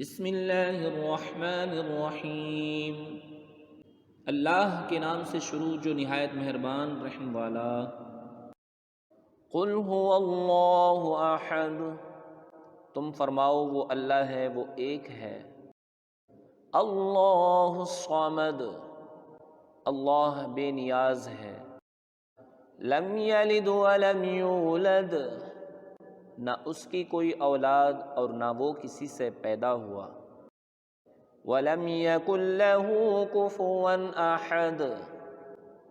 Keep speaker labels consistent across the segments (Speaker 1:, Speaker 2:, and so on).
Speaker 1: بسم اللہ الرحمن الرحیم۔ اللہ کے نام سے شروع جو نہایت مہربان رحم والا۔ قل هو اللہ احد، تم فرماؤ وہ اللہ ہے، وہ ایک ہے۔ اللہ الصمد، اللہ بے نیاز ہے۔ لم یلد ولم یولد، نہ اس کی کوئی اولاد اور نہ وہ کسی سے پیدا ہوا۔ وَلَمْ يَكُنْ لَهُ كُفُوًا أَحَدٌ،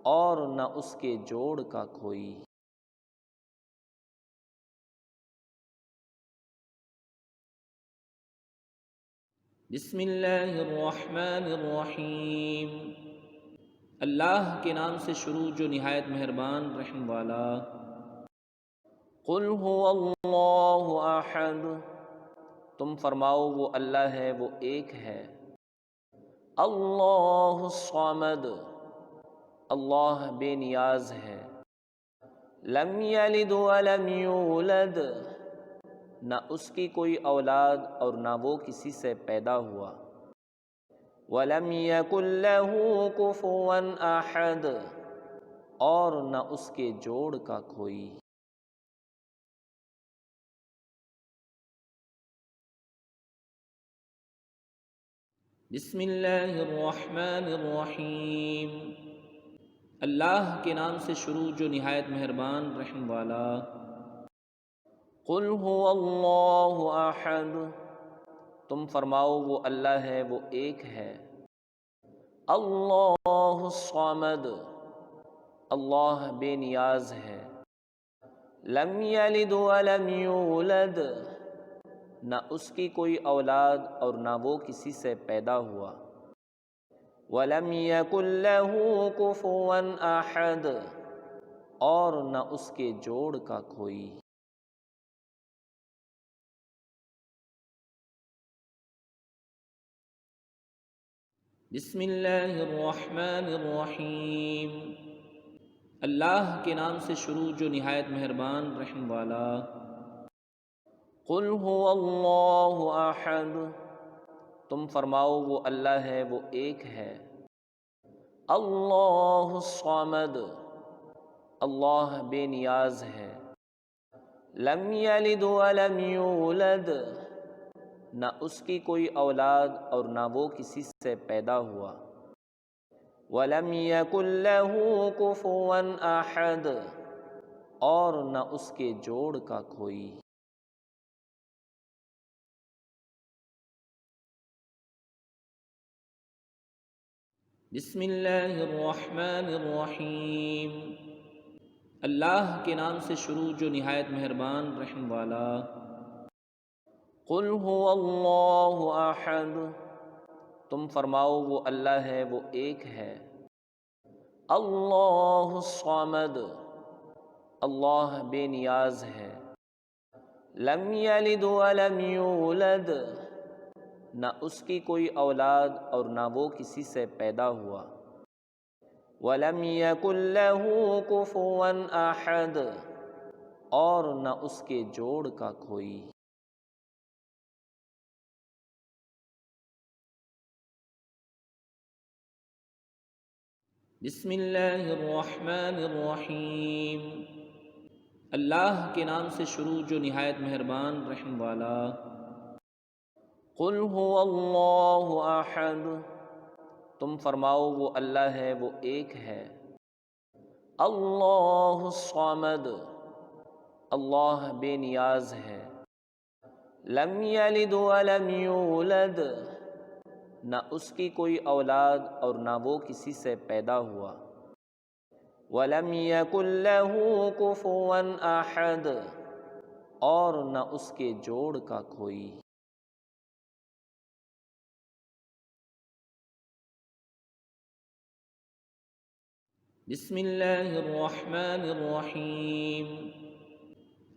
Speaker 1: اور نہ اس کے جوڑ کا کوئی۔ بسم اللہ الرحمن الرحیم۔ اللہ کے نام سے شروع جو نہایت مہربان رحم والا۔ قل هو اللہ احد، تم فرماؤ وہ اللہ ہے، وہ ایک ہے۔ اللہ الصمد، اللہ بے نیاز ہے۔ لم یلد ولم یولد، نہ اس کی کوئی اولاد اور نہ وہ کسی سے پیدا ہوا۔ ولم یکن لہ کفوا احد، اور نہ اس کے جوڑ کا کوئی۔ بسم اللہ الرحمن الرحیم۔ اللہ کے نام سے شروع جو نہایت مہربان رحم والا۔ قل هو اللہ احد، تم فرماؤ وہ اللہ ہے، وہ ایک ہے۔ اللہ الصمد، اللہ بے نیاز ہے۔ لم یلد ولم یولد، نہ اس کی کوئی اولاد اور نہ وہ کسی سے پیدا ہوا۔ وَلَمْ يَكُنْ لَهُ كُفُوًا أَحَدٌ، اور نہ اس کے جوڑ کا کوئی۔ بسم اللہ الرحمن الرحیم۔ اللہ کے نام سے شروع جو نہایت مہربان رحم والا۔ قل هو اللہ احد، تم فرماؤ وہ اللہ ہے، وہ ایک ہے۔ اللہ الصمد، اللہ بے نیاز ہے۔ لم یلد ولم یولد، نہ اس کی کوئی اولاد اور نہ وہ کسی سے پیدا ہوا۔ ولم یکن لہ کفوا احد، اور نہ اس کے جوڑ کا کوئی۔ بسم اللہ الرحمن الرحیم۔ اللہ کے نام سے شروع جو نہایت مہربان رحم والا۔ قل هو اللہ احد، تم فرماؤ وہ اللہ ہے، وہ ایک ہے۔ اللہ الصمد، اللہ بے نیاز ہے۔ لم یلد ولم یولد، نہ اس کی کوئی اولاد اور نہ وہ کسی سے پیدا ہوا۔ وَلَمْ يَكُنْ لَهُ كُفُوًا أَحَدٌ، اور نہ اس کے جوڑ کا کوئی۔ بسم اللہ الرحمن الرحیم۔ اللہ کے نام سے شروع جو نہایت مہربان رحم والا۔ قل هو اللہ احد، تم فرماؤ وہ اللہ ہے، وہ ایک ہے۔ اللہ الصمد، اللہ بے نیاز ہے۔ لم یلد ولم یولد، نہ اس کی کوئی اولاد اور نہ وہ کسی سے پیدا ہوا۔ ولم یکن لہ کفوا احد، اور نہ اس کے جوڑ کا کوئی۔ بسم اللہ الرحمن الرحیم۔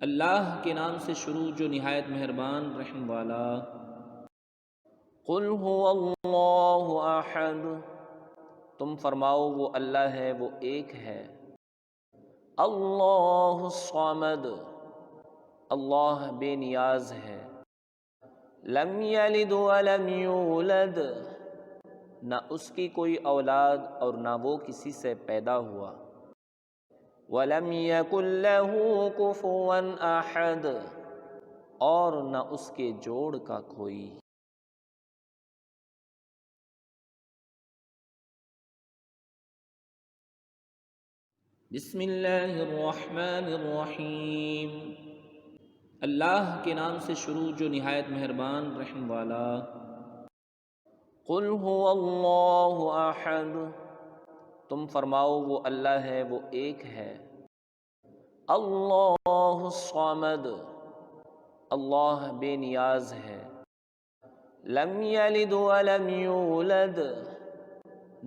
Speaker 1: اللہ کے نام سے شروع جو نہایت مہربان رحم والا۔ قل هو اللہ احد، تم فرماؤ وہ اللہ ہے، وہ ایک ہے۔ اللہ الصمد، اللہ بے نیاز ہے۔ لم یلد ولم یولد، نہ اس کی کوئی اولاد اور نہ وہ کسی سے پیدا ہوا۔ ولم یکن لہ کفوا احد، اور نہ اس کے جوڑ کا کوئی۔ بسم اللہ الرحمن الرحیم، اللہ کے نام سے شروع جو نہایت مہربان رحم والا۔ قل هو اللہ احد، تم فرماؤ وہ اللہ ہے، وہ ایک ہے۔ اللہ الصمد، اللہ بے نیاز ہے۔ لم یلد ولم یولد،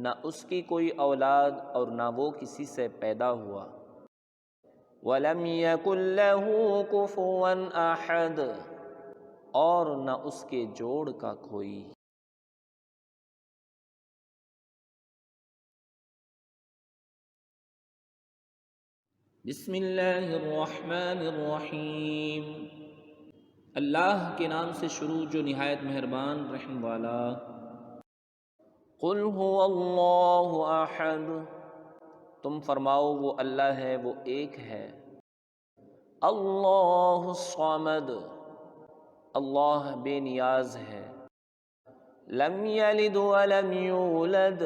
Speaker 1: نہ اس کی کوئی اولاد اور نہ وہ کسی سے پیدا ہوا۔ ولم یکن لہ کفوا احد، اور نہ اس کے جوڑ کا کوئی۔ بسم اللہ الرحمن الرحیم، اللہ کے نام سے شروع جو نہایت مہربان رحم والا۔ قل هو اللہ احد، تم فرماؤ وہ اللہ ہے، وہ ایک ہے۔ اللہ الصمد، اللہ بے نیاز ہے۔ لم یلد ولم یولد،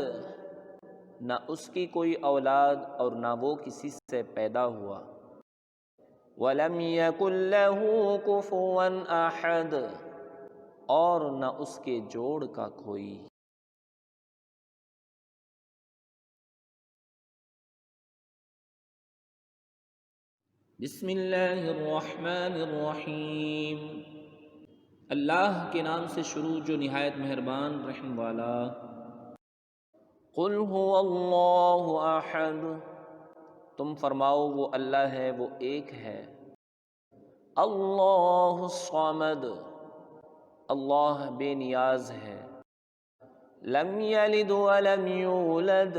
Speaker 1: نہ اس کی کوئی اولاد اور نہ وہ کسی سے پیدا ہوا۔ ولم یکن لہ کفوا احد، اور نہ اس کے جوڑ کا کوئی۔ بسم اللہ الرحمن الرحیم، اللہ کے نام سے شروع جو نہایت مہربان رحم والا۔ قل هو اللہ احد، تم فرماؤ وہ اللہ ہے، وہ ایک ہے۔ اللہ الصمد، اللہ بے نیاز ہے۔ لم یلد ولم یولد،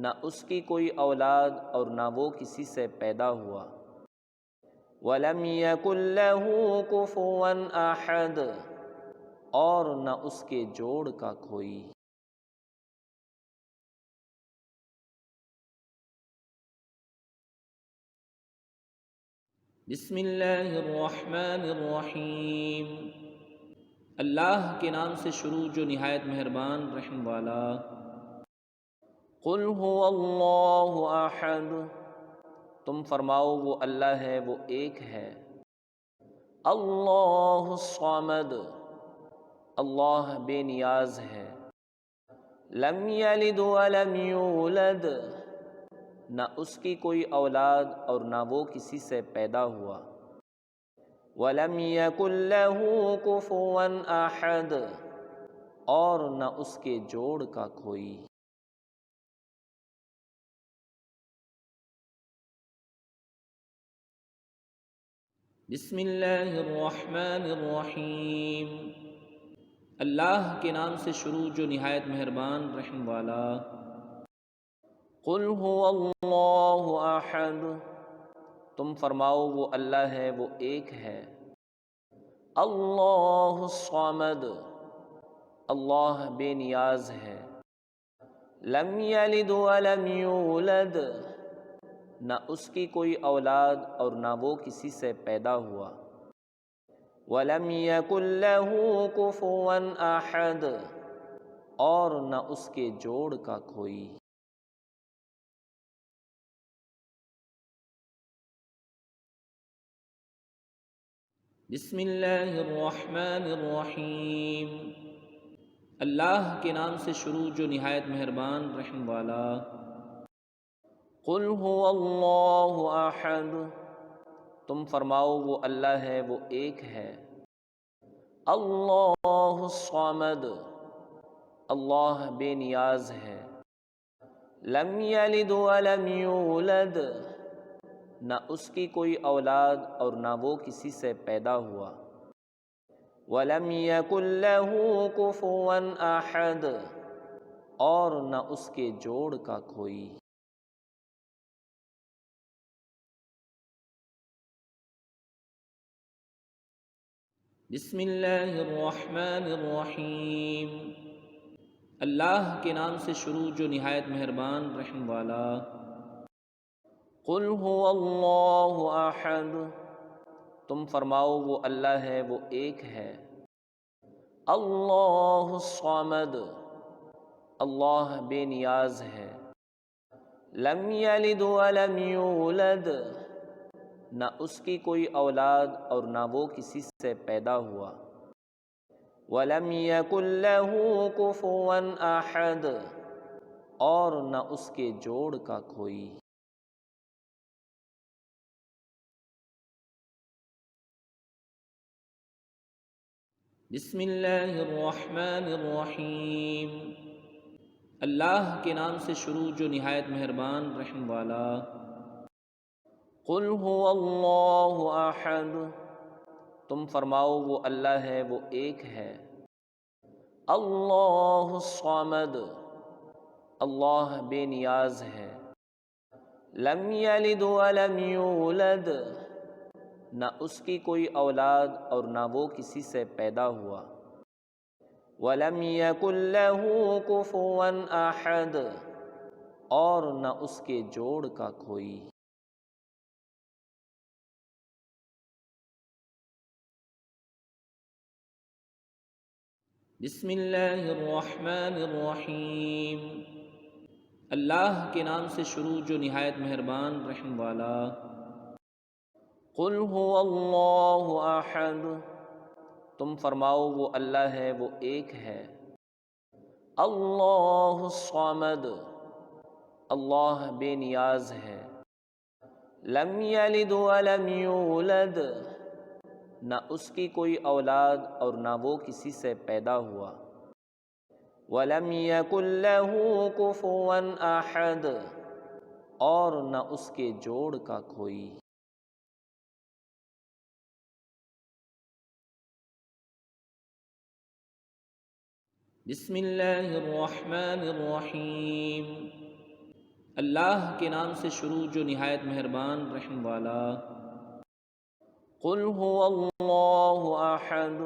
Speaker 1: نہ اس کی کوئی اولاد اور نہ وہ کسی سے پیدا ہوا۔ ولم یکن لہ کفوا احد، اور نہ اس کے جوڑ کا کوئی۔ بسم اللہ الرحمن الرحیم، اللہ کے نام سے شروع جو نہایت مہربان رحم والا۔ قل هو اللہ احد، تم فرماؤ وہ اللہ ہے، وہ ایک ہے۔ اللہ الصمد، اللہ بے نیاز ہے۔ لم یلد ولم یولد، نہ اس کی کوئی اولاد اور نہ وہ کسی سے پیدا ہوا۔ ولم یکن لہ کفوا احد، اور نہ اس کے جوڑ کا کوئی۔ بسم اللہ الرحمن الرحیم، اللہ کے نام سے شروع جو نہایت مہربان رحم والا۔ قل هو اللہ احد، تم فرماؤ وہ اللہ ہے، وہ ایک ہے۔ اللہ الصمد، اللہ بے نیاز ہے۔ لم یلد ولم یولد، نہ اس کی کوئی اولاد اور نہ وہ کسی سے پیدا ہوا۔ ولم یکن لہ کفوا احد، اور نہ اس کے جوڑ کا کوئی۔ بسم اللہ الرحمن الرحیم، اللہ کے نام سے شروع جو نہایت مہربان رحم والا۔ قل هو اللہ احد، تم فرماؤ وہ اللہ ہے، وہ ایک ہے۔ اللہ الصمد، اللہ بے نیاز ہے۔ لم یلد ولم یولد، نہ اس کی کوئی اولاد اور نہ وہ کسی سے پیدا ہوا۔ ولم یکن لہ کفوا احد، اور نہ اس کے جوڑ کا کوئی۔ بسم اللہ الرحمن الرحیم، اللہ کے نام سے شروع جو نہایت مہربان رحم والا۔ قل هو اللہ احد، تم فرماؤ وہ اللہ ہے، وہ ایک ہے۔ اللہ الصمد، اللہ بے نیاز ہے۔ لم یلد ولم یولد، نہ اس کی کوئی اولاد اور نہ وہ کسی سے پیدا ہوا۔ ولم یکن لہ کفوا احد، اور نہ اس کے جوڑ کا کوئی۔ بسم اللہ الرحمن الرحیم، اللہ کے نام سے شروع جو نہایت مہربان رحم والا۔ قل هو اللہ احد، تم فرماؤ وہ اللہ ہے، وہ ایک ہے۔ اللہ الصمد، اللہ بے نیاز ہے۔ لم یلد ولم یولد، نہ اس کی کوئی اولاد اور نہ وہ کسی سے پیدا ہوا۔ ولم یکن لہ کفوا احد، اور نہ اس کے جوڑ کا کوئی۔ بسم اللہ الرحمن الرحیم، اللہ کے نام سے شروع جو نہایت مہربان رحم والا۔ قل هو اللہ احد، تم فرماؤ وہ اللہ ہے، وہ ایک ہے۔ اللہ الصمد، اللہ بے نیاز ہے۔ لم یلد ولم یولد، نہ اس کی کوئی اولاد اور نہ وہ کسی سے پیدا ہوا۔ ولم یکن لہ کفوا احد، اور نہ اس کے جوڑ کا کوئی۔ بسم اللہ الرحمن الرحیم، اللہ کے نام سے شروع جو نہایت مہربان رحم والا۔ قل هو اللہ احد،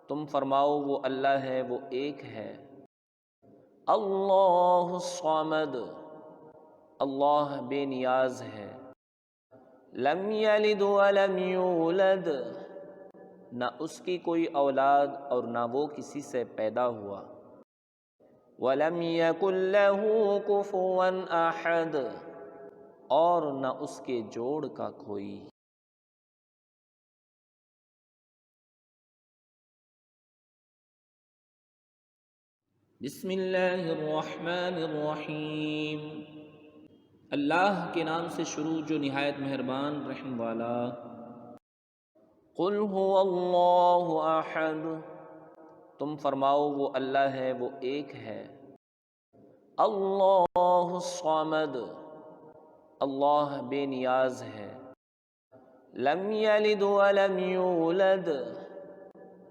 Speaker 1: تم فرماؤ وہ اللہ ہے، وہ ایک ہے۔ اللہ الصمد، اللہ بے نیاز ہے۔ لم یلد ولم یولد، نہ اس کی کوئی اولاد اور نہ وہ کسی سے پیدا ہوا۔ ولم یکن لہ کفوا احد، اور نہ اس کے جوڑ کا کوئی۔ بسم اللہ الرحمن الرحیم، اللہ کے نام سے شروع جو نہایت مہربان رحم والا۔ قل هو اللہ احد، تم فرماؤ وہ اللہ ہے، وہ ایک ہے۔ اللہ الصمد، اللہ بے نیاز ہے۔ لم یلد ولم یولد،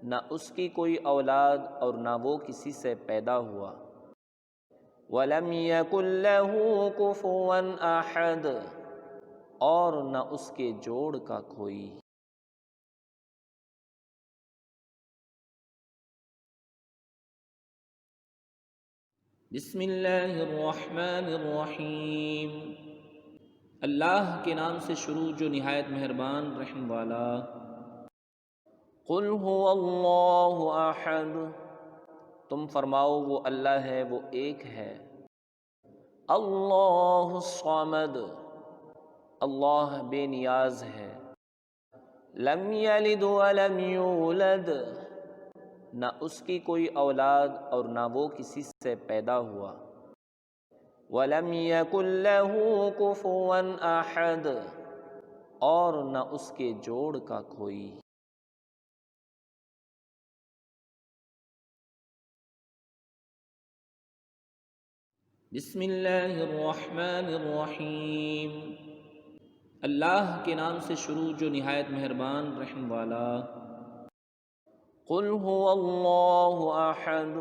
Speaker 1: نہ اس کی کوئی اولاد اور نہ وہ کسی سے پیدا ہوا۔ ولم یکن لہ کفوا احد، اور نہ اس کے جوڑ کا کوئی۔ بسم اللہ الرحمن الرحیم، اللہ کے نام سے شروع جو نہایت مہربان رحم والا۔ قل هو اللہ احد، تم فرماؤ وہ اللہ ہے، وہ ایک ہے۔ اللہ الصمد، اللہ بے نیاز ہے۔ لم یلد ولم یولد، نہ اس کی کوئی اولاد اور نہ وہ کسی سے پیدا ہوا۔ ولم یکن لہ کفوا احد، اور نہ اس کے جوڑ کا کوئی۔ بسم اللہ الرحمن الرحیم، اللہ کے نام سے شروع جو نہایت مہربان رحم والا۔ قل هو اللہ احد،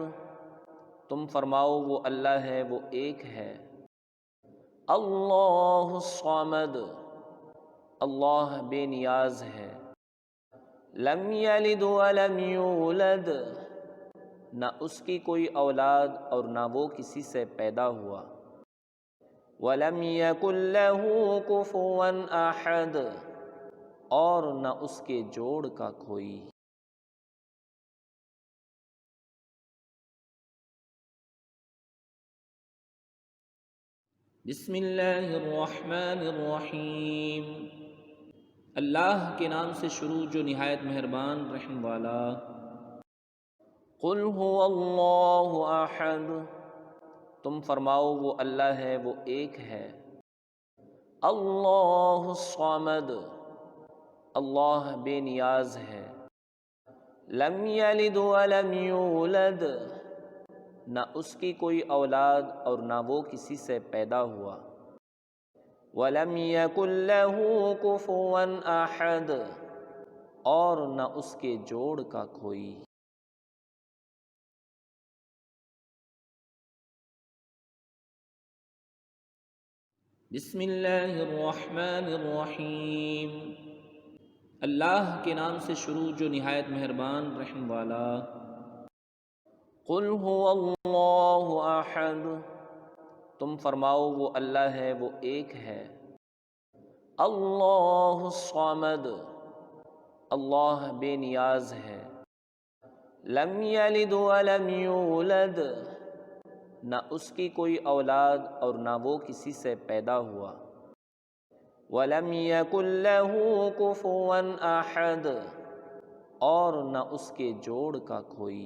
Speaker 1: تم فرماؤ وہ اللہ ہے، وہ ایک ہے۔ اللہ الصمد، اللہ بے نیاز ہے۔ لم یلد ولم یولد، نہ اس کی کوئی اولاد اور نہ وہ کسی سے پیدا ہوا۔ وَلَمْ يَكُنْ لَهُ كُفُوًا أَحَدٌ، اور نہ اس کے جوڑ کا کوئی۔ بسم اللہ الرحمن الرحیم، اللہ کے نام سے شروع جو نہایت مہربان رحم والا۔ قل هو اللہ احد، تم فرماؤ وہ اللہ ہے، وہ ایک ہے۔ اللہ الصمد، اللہ بے نیاز ہے۔ لم یلد ولم یولد، نہ اس کی کوئی اولاد اور نہ وہ کسی سے پیدا ہوا۔ وَلَمْ يَكُنْ لَهُ كُفُوًا أَحَدٌ، اور نہ اس کے جوڑ کا کوئی۔ بسم اللہ الرحمن الرحیم، اللہ کے نام سے شروع جو نہایت مہربان رحم والا۔ قل هو اللہ احد، تم فرماؤ وہ اللہ ہے، وہ ایک ہے۔ اللہ الصمد، اللہ بے نیاز ہے۔ لم یلد ولم یولد، نہ اس کی کوئی اولاد اور نہ وہ کسی سے پیدا ہوا۔ وَلَمْ يَكُنْ لَهُ كُفُوًا أَحَدٌ، اور نہ اس کے جوڑ کا کوئی۔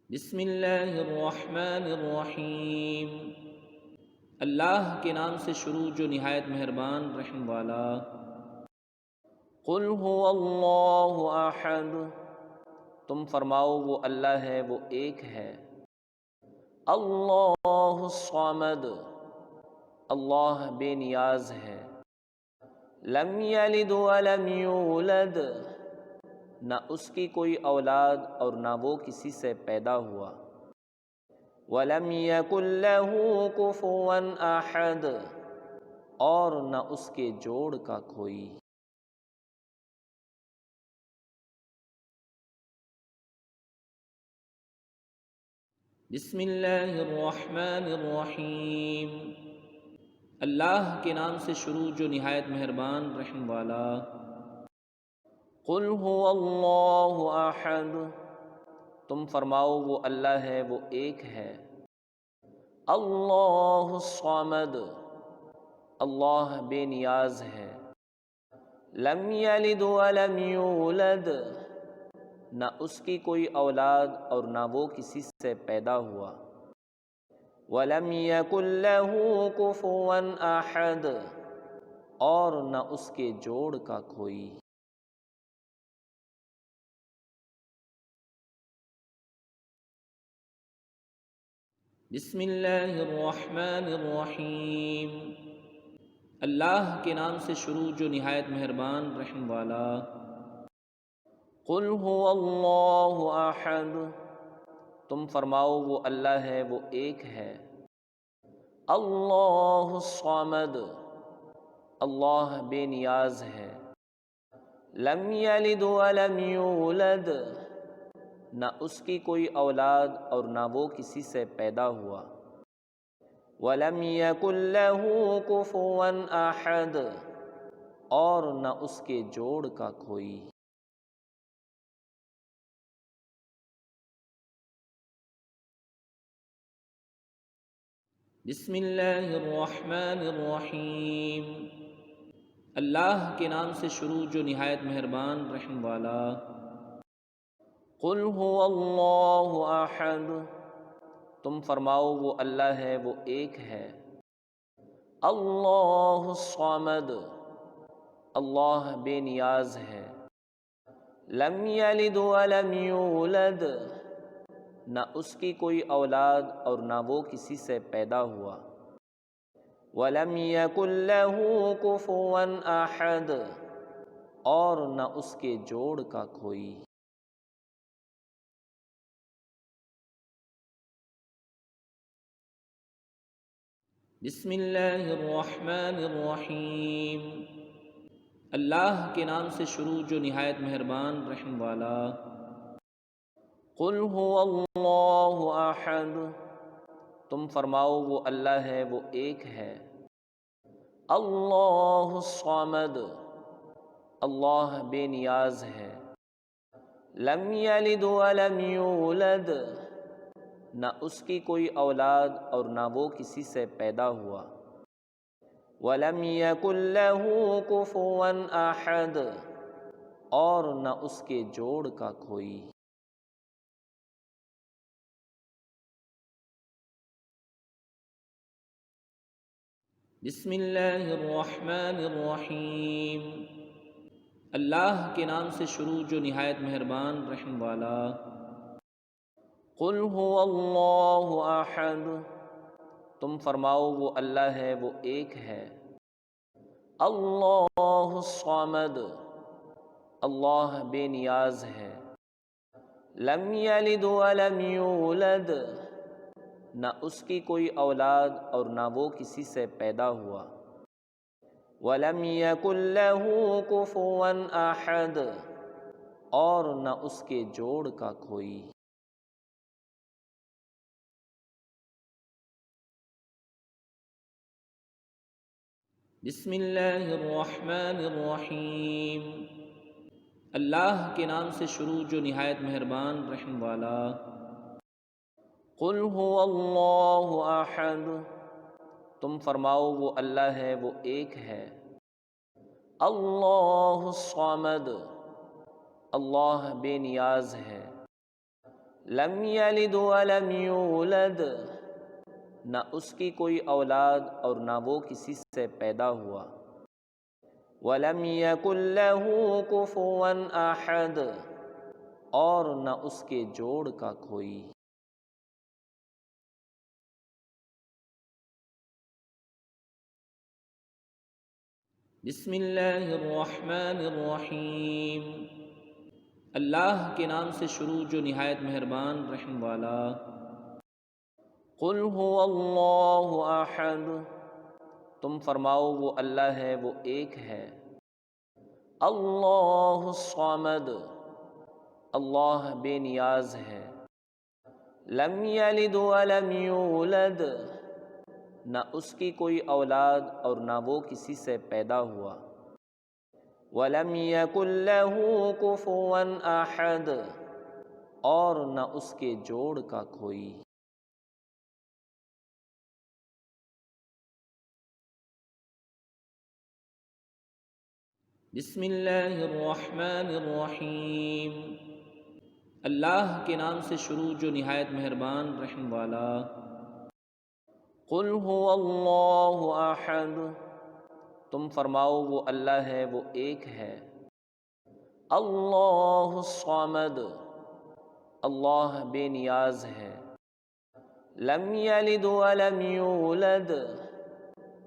Speaker 1: بسم اللہ الرحمن الرحیم، اللہ کے نام سے شروع جو نہایت مہربان رحم والا۔ قل هو اللہ احد، تم فرماؤ وہ اللہ ہے، وہ ایک ہے۔ اللہ الصمد، اللہ بے نیاز ہے۔ لم یلد ولم یولد، نہ اس کی کوئی اولاد اور نہ وہ کسی سے پیدا ہوا۔ وَلَمْ يَكُنْ لَهُ كُفُوًا أَحَدٌ، اور نہ اس کے جوڑ کا کوئی۔ بسم اللہ الرحمن الرحیم، اللہ کے نام سے شروع جو نہایت مہربان رحم والا۔ قل هو اللہ احد، تم فرماؤ وہ اللہ ہے، وہ ایک ہے۔ اللہ الصمد، اللہ بے نیاز ہے۔ لم یلد ولم یولد، نہ اس کی کوئی اولاد اور نہ وہ کسی سے پیدا ہوا۔ وَلَمْ يَكُنْ لَهُ كُفُوًا أَحَدٌ، اور نہ اس کے جوڑ کا کوئی۔ بسم اللہ الرحمن الرحیم، اللہ کے نام سے شروع جو نہایت مہربان رحم والا۔ قل هو اللہ احد، تم فرماؤ وہ اللہ ہے، وہ ایک ہے۔ اللہ الصمد، اللہ بے نیاز ہے۔ لم یلد ولم یولد، نہ اس کی کوئی اولاد اور نہ وہ کسی سے پیدا ہوا۔ وَلَمْ يَكُنْ لَهُ كُفُوًا أَحَدٌ، اور نہ اس کے جوڑ کا کوئی۔ بسم اللہ الرحمن الرحیم، اللہ کے نام سے شروع جو نہایت مہربان رحم والا۔ قل هو اللہ احد، تم فرماؤ وہ اللہ ہے، وہ ایک ہے۔ اللہ الصمد، اللہ بے نیاز ہے۔ لم یلد ولم یولد، نہ اس کی کوئی اولاد اور نہ وہ کسی سے پیدا ہوا۔ وَلَمْ يَكُنْ لَهُ كُفُوًا أَحَدٌ، اور نہ اس کے جوڑ کا کوئی۔ بسم اللہ الرحمن الرحیم، اللہ کے نام سے شروع جو نہایت مہربان رحم والا۔ قل هو اللہ احد، تم فرماؤ وہ اللہ ہے، وہ ایک ہے۔ اللہ الصمد، اللہ بے نیاز ہے۔ لم یلد ولم یولد، نہ اس کی کوئی اولاد اور نہ وہ کسی سے پیدا ہوا۔ وَلَمْ يَكُنْ لَهُ كُفُوًا أَحَدٌ، اور نہ اس کے جوڑ کا کوئی۔ بسم اللہ الرحمن الرحیم، اللہ کے نام سے شروع جو نہایت مہربان رحم والا۔ قل هو اللہ احد، تم فرماؤ وہ اللہ ہے، وہ ایک ہے۔ اللہ الصمد، اللہ بے نیاز ہے۔ لم یلد ولم یولد، نہ اس کی کوئی اولاد اور نہ وہ کسی سے پیدا ہوا۔ ولم یکن لہ کفوا احد، اور نہ اس کے جوڑ کا کوئی۔ بسم اللہ الرحمن الرحیم، اللہ کے نام سے شروع جو نہایت مہربان رحم والا۔ قل هو اللہ احد، تم فرماؤ وہ اللہ ہے، وہ ایک ہے۔ اللہ الصمد، اللہ بے نیاز ہے۔ لم یلد ولم یولد، نہ اس کی کوئی اولاد اور نہ وہ کسی سے پیدا ہوا۔ وَلَمْ يَكُنْ لَهُ كُفُوًا أَحَدٌ، اور نہ اس کے جوڑ کا کوئی۔ بسم اللہ الرحمن الرحیم، اللہ کے نام سے شروع جو نہایت مہربان رحم والا۔ قل هو اللہ احد، تم فرماؤ وہ اللہ ہے، وہ ایک ہے۔ اللہ الصمد، اللہ بے نیاز ہے۔ لم یلد ولم یولد، نہ اس کی کوئی اولاد اور نہ وہ کسی سے پیدا ہوا۔ ولم یکن لہ کفوا احد، اور نہ اس کے جوڑ کا کوئی۔ بسم اللہ الرحمن الرحیم، اللہ کے نام سے شروع جو نہایت مہربان رحم والا۔ قل هو اللہ احد، تم فرماؤ وہ اللہ ہے، وہ ایک ہے۔ اللہ الصمد، اللہ بے نیاز ہے۔ لم یلد ولم یولد،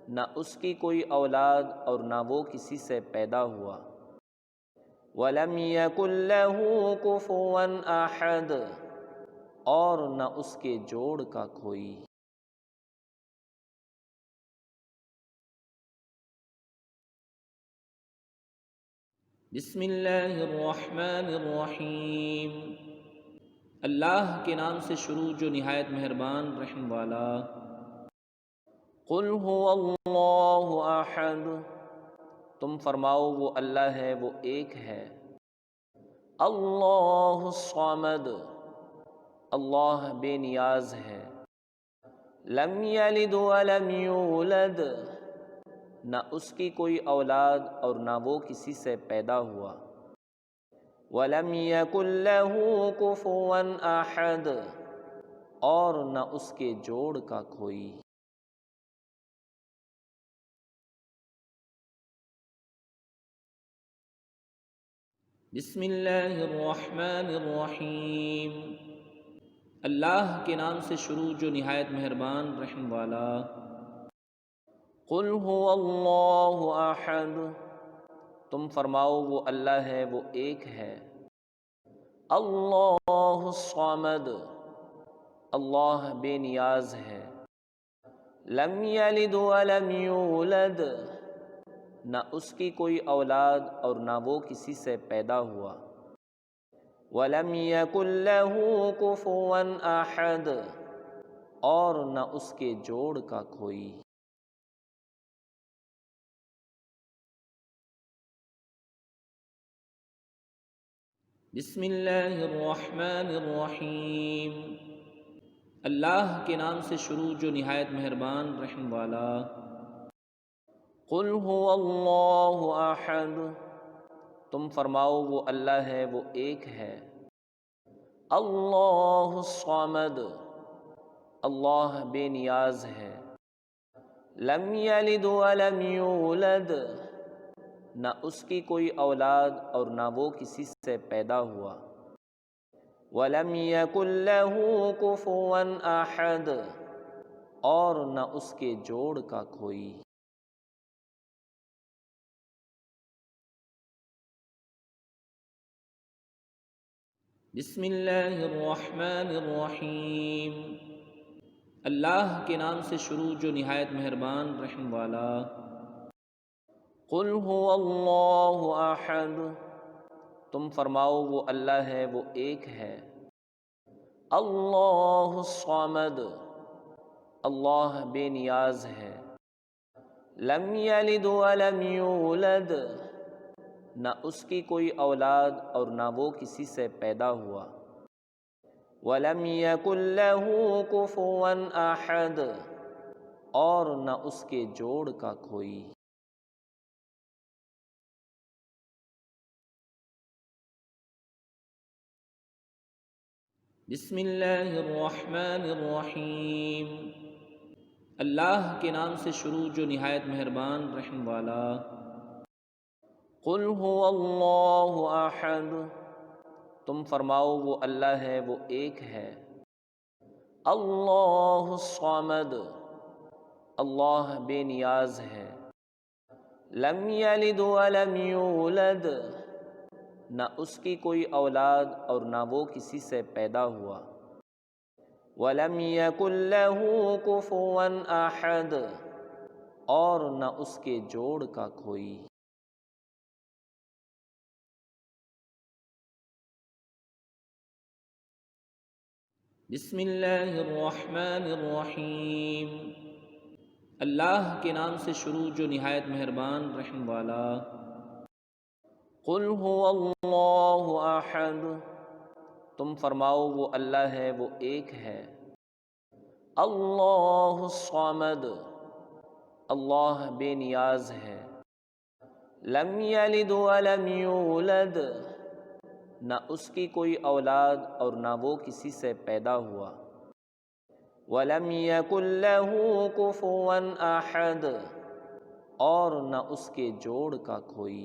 Speaker 1: نہ اس کی کوئی اولاد اور نہ وہ کسی سے پیدا ہوا۔ وَلَمْ يَكُنْ لَهُ كُفُوًا أَحَدٌ، اور نہ اس کے جوڑ کا کوئی۔ بسم اللہ الرحمن الرحیم، اللہ کے نام سے شروع جو نہایت مہربان رحم والا۔ قل هو اللہ احد، تم فرماؤ وہ اللہ ہے، وہ ایک ہے۔ اللہ الصمد، اللہ بے نیاز ہے۔ لم یلد ولم یولد، نہ اس کی کوئی اولاد اور نہ وہ کسی سے پیدا ہوا۔ وَلَمْ يَكُنْ لَهُ كُفُوًا أَحَدٌ، اور نہ اس کے جوڑ کا کوئی۔ بسم اللہ الرحمن الرحیم، اللہ کے نام سے شروع جو نہایت مہربان رحم والا۔ قل هو اللہ احد، تم فرماؤ وہ اللہ ہے، وہ ایک ہے۔ اللہ الصمد، اللہ بے نیاز ہے۔ لم یلد ولم یولد، نہ اس کی کوئی اولاد اور نہ وہ کسی سے پیدا ہوا۔ وَلَمْ يَكُنْ لَهُ كُفُوًا أَحَدٌ، اور نہ اس کے جوڑ کا کوئی۔ بسم اللہ الرحمن الرحیم، اللہ کے نام سے شروع جو نہایت مہربان رحم والا۔ قل هو اللہ احد، تم فرماؤ وہ اللہ ہے، وہ ایک ہے۔ اللہ الصمد، اللہ بے نیاز ہے۔ لم یلد ولم یولد، نہ اس کی کوئی اولاد اور نہ وہ کسی سے پیدا ہوا۔ ولم یکن لہ کفوا احد، اور نہ اس کے جوڑ کا کوئی۔ بسم اللہ الرحمن الرحیم، اللہ کے نام سے شروع جو نہایت مہربان رحم والا۔ قل هو اللہ احد، تم فرماؤ وہ اللہ ہے، وہ ایک ہے۔ اللہ الصمد، اللہ بے نیاز ہے۔ لم یلد ولم یولد، نہ اس کی کوئی اولاد اور نہ وہ کسی سے پیدا ہوا۔ وَلَمْ يَكُنْ لَهُ كُفُوًا أَحَدٌ، اور نہ اس کے جوڑ کا کوئی۔ بسم اللہ الرحمن الرحیم، اللہ کے نام سے شروع جو نہایت مہربان رحم والا۔ قل هو اللہ احد، تم فرماؤ وہ اللہ ہے، وہ ایک ہے۔ اللہ الصمد، اللہ بے نیاز ہے۔ لم یلد ولم یولد، نہ اس کی کوئی اولاد اور نہ وہ کسی سے پیدا ہوا۔ ولم یکن لہ کفوا احد، اور نہ اس کے جوڑ کا کوئی۔ بسم اللہ الرحمن الرحیم، اللہ کے نام سے شروع جو نہایت مہربان رحم والا۔ قل هو اللہ احد، تم فرماؤ وہ اللہ ہے، وہ ایک ہے۔ اللہ الصمد، اللہ بے نیاز ہے۔ لم یلد ولم یولد، نہ اس کی کوئی اولاد اور نہ وہ کسی سے پیدا ہوا۔ وَلَمْ يَكُنْ لَهُ كُفُوًا أَحَدٌ، اور نہ اس کے جوڑ کا کوئی۔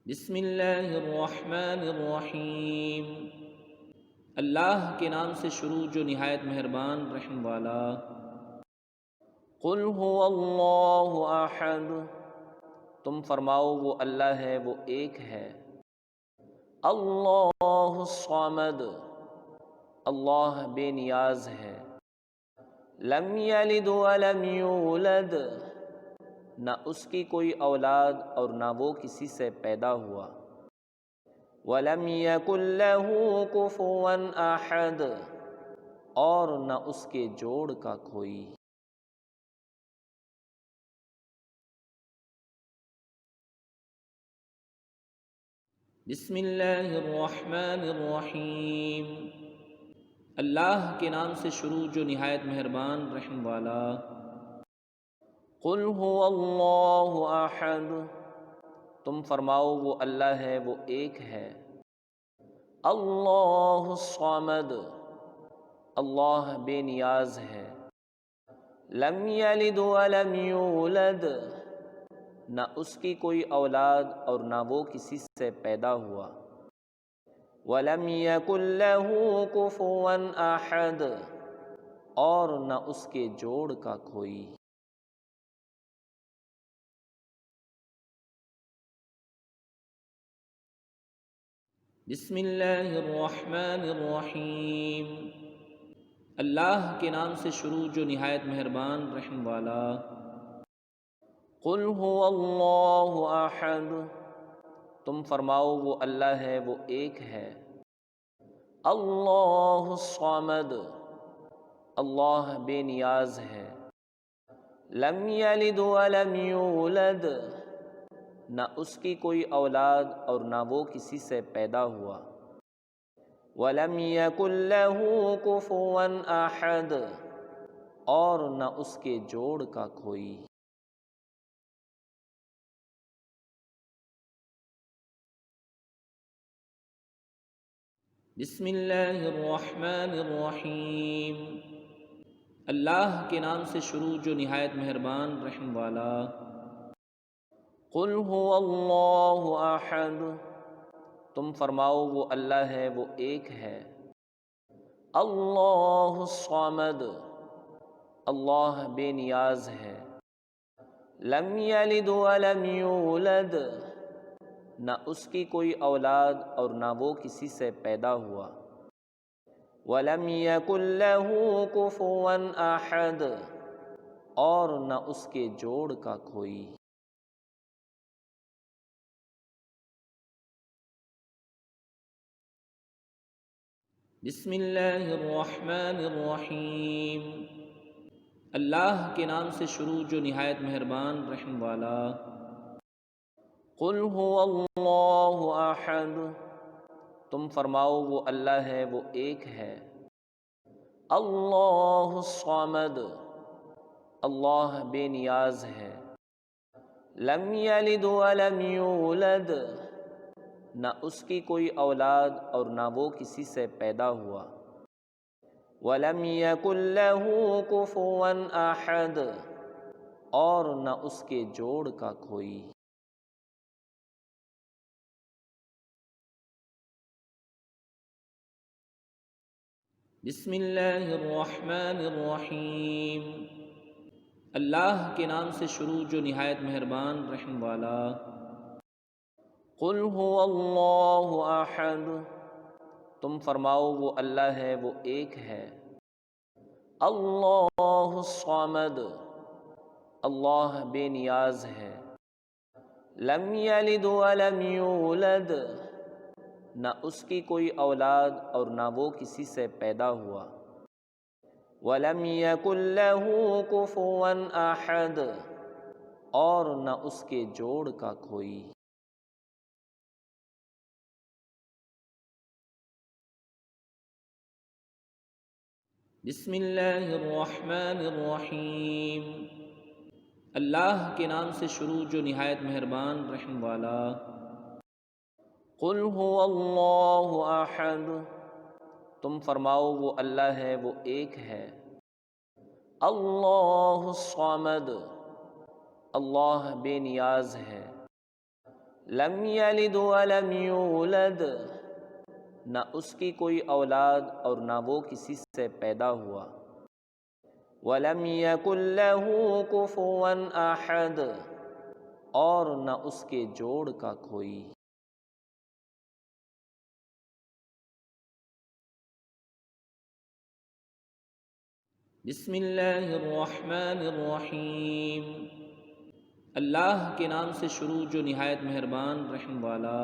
Speaker 1: بسم اللہ الرحمن الرحیم، اللہ کے نام سے شروع جو نہایت مہربان رحم والا۔ قل هو اللہ احد، تم فرماؤ وہ اللہ ہے، وہ ایک ہے۔ اللہ الصمد، اللہ بے نیاز ہے۔ لم یلد ولم یولد، نہ اس کی کوئی اولاد اور نہ وہ کسی سے پیدا ہوا۔ ولم یکن لہ کفوا احد، اور نہ اس کے جوڑ کا کوئی۔ بسم اللہ الرحمن الرحیم، اللہ کے نام سے شروع جو نہایت مہربان رحم والا۔ قل هو اللہ احد، تم فرماؤ وہ اللہ ہے، وہ ایک ہے۔ اللہ الصمد، اللہ بے نیاز ہے۔ لم یلد ولم یولد، نہ اس کی کوئی اولاد اور نہ وہ کسی سے پیدا ہوا۔ وَلَمْ يَكُنْ لَهُ كُفُوًا أَحَدٌ، اور نہ اس کے جوڑ کا کوئی۔ بسم اللہ الرحمن الرحیم، اللہ کے نام سے شروع جو نہایت مہربان رحم والا۔ قل هو اللہ احد، تم فرماؤ وہ اللہ ہے، وہ ایک ہے۔ اللہ الصمد، اللہ بے نیاز ہے۔ لم یلد ولم یولد، نہ اس کی کوئی اولاد اور نہ وہ کسی سے پیدا ہوا۔ وَلَمْ يَكُنْ لَهُ كُفُوًا أَحَدٌ، اور نہ اس کے جوڑ کا کوئی۔ بسم اللہ الرحمن الرحیم، اللہ کے نام سے شروع جو نہایت مہربان رحم والا۔ قل هو اللہ احد، تم فرماؤ وہ اللہ ہے، وہ ایک ہے۔ اللہ الصمد، اللہ بے نیاز ہے۔ لم یلد ولم یولد، نہ اس کی کوئی اولاد اور نہ وہ کسی سے پیدا ہوا۔ وَلَمْ يَكُنْ لَهُ كُفُوًا أَحَدٌ، اور نہ اس کے جوڑ کا کوئی۔ بسم اللہ الرحمن الرحیم، اللہ کے نام سے شروع جو نہایت مہربان رحم والا۔ قل هو اللہ احد، تم فرماؤ وہ اللہ ہے، وہ ایک ہے۔ اللہ الصمد، اللہ بے نیاز ہے۔ لم یلد ولم یولد، نہ اس کی کوئی اولاد اور نہ وہ کسی سے پیدا ہوا۔ وَلَمْ يَكُنْ لَهُ كُفُوًا أَحَدٌ، اور نہ اس کے جوڑ کا کوئی۔ بسم اللہ الرحمن الرحیم، اللہ کے نام سے شروع جو نہایت مہربان رحم والا۔ قل هو اللہ احد، تم فرماؤ وہ اللہ ہے، وہ ایک ہے۔ اللہ الصمد، اللہ بے نیاز ہے۔ لم یلد ولم یولد، نہ اس کی کوئی اولاد اور نہ وہ کسی سے پیدا ہوا۔ وَلَمْ يَكُنْ لَهُ كُفُوًا أَحَدٌ، اور نہ اس کے جوڑ کا کوئی۔ بسم اللہ الرحمن الرحیم، اللہ کے نام سے شروع جو نہایت مہربان رحم والا۔ قل هو اللہ احد، تم فرماؤ وہ اللہ ہے، وہ ایک ہے۔ اللہ الصمد، اللہ بے نیاز ہے۔ لم یلد ولم یولد، نہ اس کی کوئی اولاد اور نہ وہ کسی سے پیدا ہوا۔ وَلَمْ يَكُنْ لَهُ كُفُوًا أَحَدٌ، اور نہ اس کے جوڑ کا کوئی۔ بسم اللہ الرحمن الرحیم، اللہ کے نام سے شروع جو نہایت مہربان رحم والا۔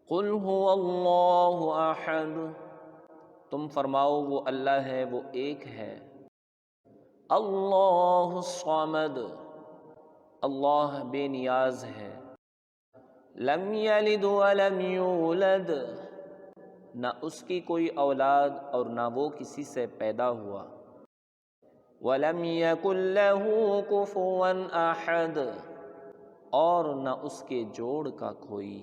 Speaker 1: قل هو اللہ احد، تم فرماؤ وہ اللہ ہے، وہ ایک ہے۔ اللہ الصمد، اللہ بے نیاز ہے۔ لم یلد ولم یولد، نہ اس کی کوئی اولاد اور نہ وہ کسی سے پیدا ہوا۔ وَلَمْ يَكُنْ لَهُ كُفُوًا أَحَدٌ، اور نہ اس کے جوڑ کا کوئی۔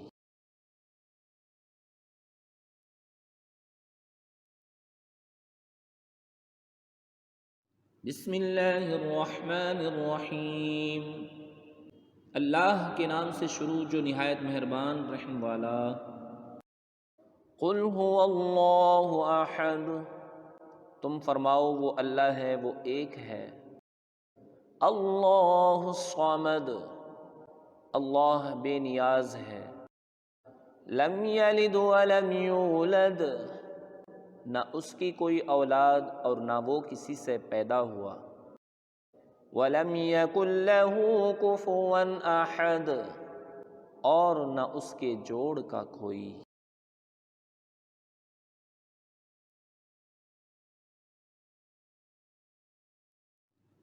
Speaker 1: بسم اللہ الرحمن الرحیم، اللہ کے نام سے شروع جو نہایت مہربان رحم والا۔ قل هو اللہ احد، تم فرماؤ وہ اللہ ہے، وہ ایک ہے۔ اللہ الصمد، اللہ بے نیاز ہے۔ لم یلد ولم یولد، نہ اس کی کوئی اولاد اور نہ وہ کسی سے پیدا ہوا۔ وَلَمْ يَكُنْ لَهُ كُفُوًا أَحَدٌ، اور نہ اس کے جوڑ کا کوئی۔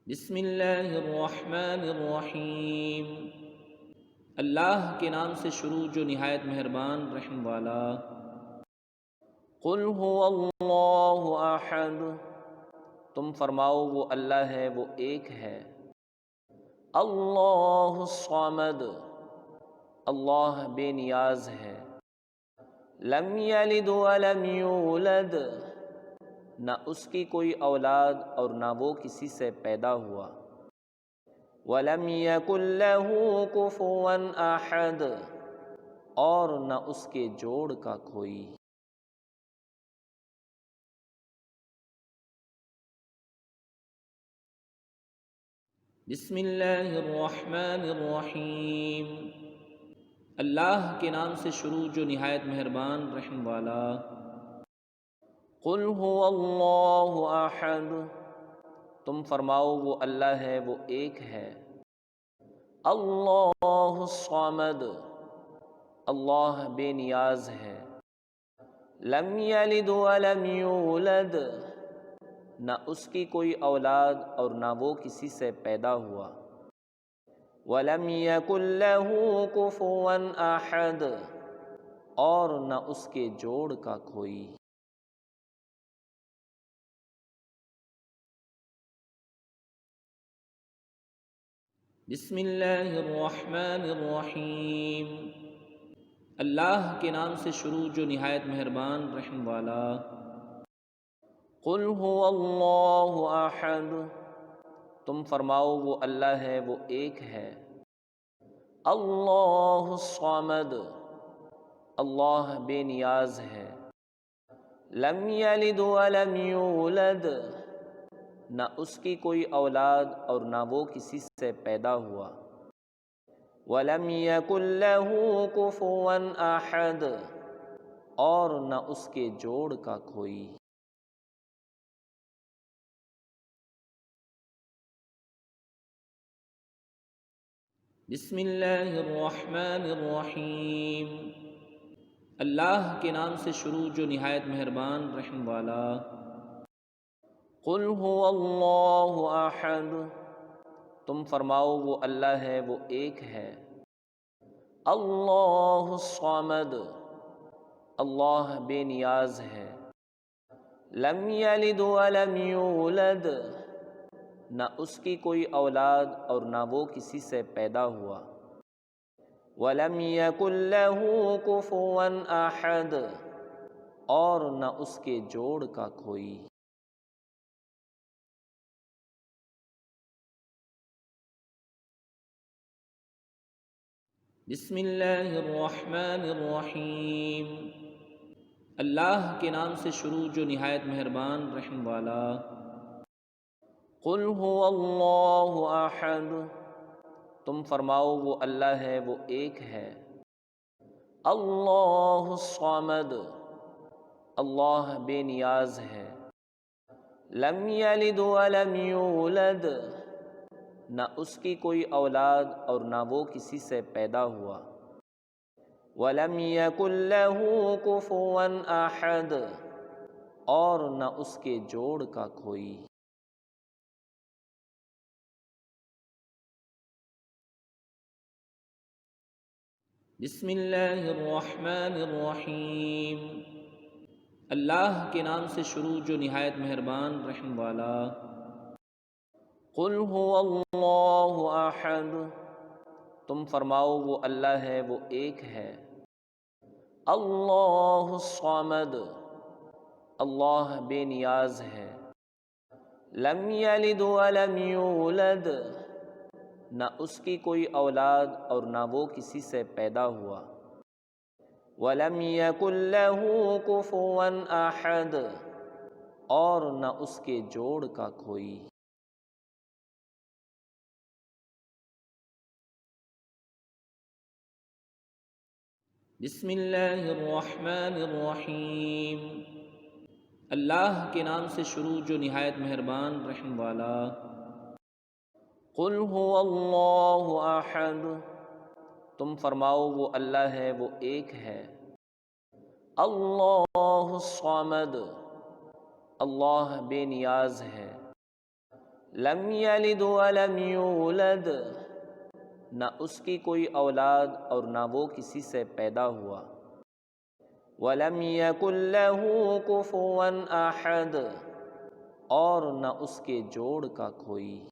Speaker 1: بسم اللہ الرحمن الرحیم، اللہ کے نام سے شروع جو نہایت مہربان رحم والا۔ قل هو اللہ احد، تم فرماؤ وہ اللہ ہے، وہ ایک ہے۔ اللہ الصمد، اللہ بے نیاز ہے۔ لم یلد ولم یولد، نہ اس کی کوئی اولاد اور نہ وہ کسی سے پیدا ہوا۔ ولم یکن لہ کفوا احد، اور نہ اس کے جوڑ کا کوئی۔ بسم اللہ الرحمن الرحیم، اللہ کے نام سے شروع جو نہایت مہربان رحم والا۔ قل هو اللہ احد، تم فرماؤ وہ اللہ ہے، وہ ایک ہے۔ اللہ الصمد، اللہ بے نیاز ہے۔ لم یلد ولم یولد، نہ اس کی کوئی اولاد اور نہ وہ کسی سے پیدا ہوا۔ وَلَمْ يَكُنْ لَهُ كُفُوًا أَحَدٌ، اور نہ اس کے جوڑ کا کوئی۔ بسم اللہ الرحمن الرحیم، اللہ کے نام سے شروع جو نہایت مہربان رحم والا۔ قل هو اللہ احد، تم فرماؤ وہ اللہ ہے، وہ ایک ہے۔ اللہ الصمد، اللہ بے نیاز ہے۔ لم یلد ولم یولد، نہ اس کی کوئی اولاد اور نہ وہ کسی سے پیدا ہوا۔ ولم یکن لہ کفوا احد، اور نہ اس کے جوڑ کا کوئی۔ بسم اللہ الرحمن الرحیم، اللہ کے نام سے شروع جو نہایت مہربان رحم والا۔ قل هو اللہ احد، تم فرماؤ وہ اللہ ہے، وہ ایک ہے۔ اللہ الصمد، اللہ بے نیاز ہے۔ لم یلد ولم یولد، نہ اس کی کوئی اولاد اور نہ وہ کسی سے پیدا ہوا۔ وَلَمْ يَكُنْ لَهُ كُفُوًا أَحَدٌ، اور نہ اس کے جوڑ کا کوئی۔ بسم اللہ الرحمن الرحیم، اللہ کے نام سے شروع جو نہایت مہربان رحم والا۔ قل هو اللہ احد، تم فرماؤ وہ اللہ ہے، وہ ایک ہے۔ اللہ الصمد، اللہ بے نیاز ہے۔ لم یلد ولم یولد، نہ اس کی کوئی اولاد اور نہ وہ کسی سے پیدا ہوا۔ ولم یکن لہ کفوا احد، اور نہ اس کے جوڑ کا کوئی۔ بسم اللہ الرحمن الرحیم، اللہ کے نام سے شروع جو نہایت مہربان رحم والا۔ قل هو اللہ احد، تم فرماؤ وہ اللہ ہے، وہ ایک ہے۔ اللہ الصمد، اللہ بے نیاز ہے۔ لم یلد ولم یولد، نہ اس کی کوئی اولاد اور نہ وہ کسی سے پیدا ہوا۔ وَلَمْ يَكُنْ لَهُ كُفُوًا أَحَدٌ، اور نہ اس کے جوڑ کا کوئی۔ بسم اللہ الرحمن الرحیم، اللہ کے نام سے شروع جو نہایت مہربان رحم والا۔ قل هو اللہ احد، تم فرماؤ وہ اللہ ہے، وہ ایک ہے۔ اللہ الصمد، اللہ بے نیاز ہے۔ لم یلد ولم یولد، نہ اس کی کوئی اولاد اور نہ وہ کسی سے پیدا ہوا۔ وَلَمْ يَكُنْ لَهُ كُفُوًا أَحَدٌ، اور نہ اس کے جوڑ کا کوئی۔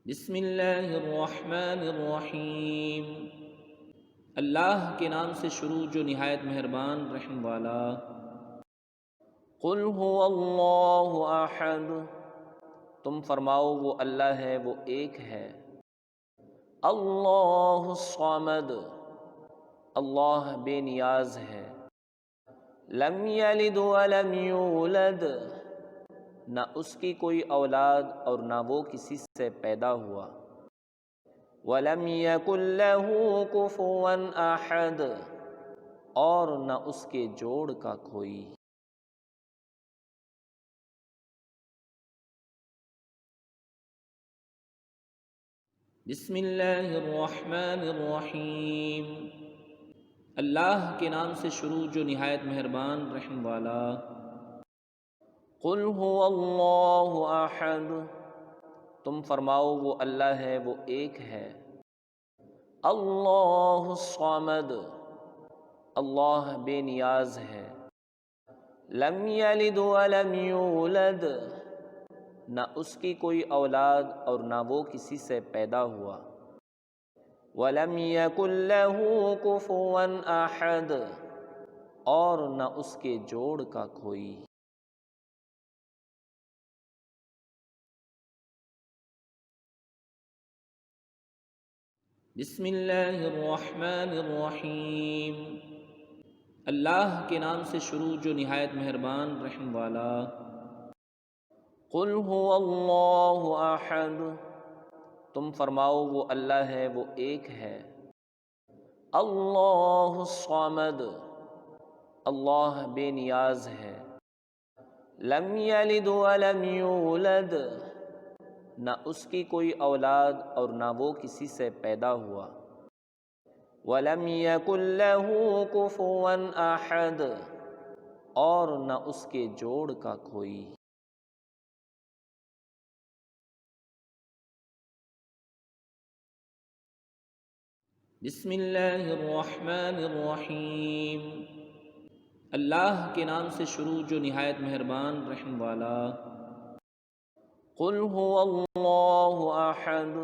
Speaker 1: بسم اللہ الرحمن الرحیم، اللہ کے نام سے شروع جو نہایت مہربان رحم والا۔ قل هو اللہ احد، تم فرماؤ وہ اللہ ہے، وہ ایک ہے۔ اللہ الصمد، اللہ بے نیاز ہے۔ لم یلد ولم یولد، نہ اس کی کوئی اولاد اور نہ وہ کسی سے پیدا ہوا۔ ولم یکن لہ کفوا احد، اور نہ اس کے جوڑ کا کوئی۔ بسم اللہ الرحمن الرحیم، اللہ کے نام سے شروع جو نہایت مہربان رحم والا۔ قل هو اللہ احد، تم فرماؤ وہ اللہ ہے، وہ ایک ہے۔ اللہ الصمد، اللہ بے نیاز ہے۔ لم یلد ولم یولد، نہ اس کی کوئی اولاد اور نہ وہ کسی سے پیدا ہوا۔ وَلَمْ يَكُنْ لَهُ كُفُوًا أَحَدٌ، اور نہ اس کے جوڑ کا کوئی۔ بسم اللہ الرحمن الرحیم، اللہ کے نام سے شروع جو نہایت مہربان رحم والا۔ قل هو اللہ احد، تم فرماؤ وہ اللہ ہے، وہ ایک ہے۔ اللہ الصمد، اللہ بے نیاز ہے۔ لم یلد ولم یولد، نہ اس کی کوئی اولاد اور نہ وہ کسی سے پیدا ہوا۔ ولم یکن لہ کفوا احد، اور نہ اس کے جوڑ کا کوئی۔ بسم اللہ الرحمن الرحیم، اللہ کے نام سے شروع جو نہایت مہربان رحم والا۔ قل هو اللہ احد،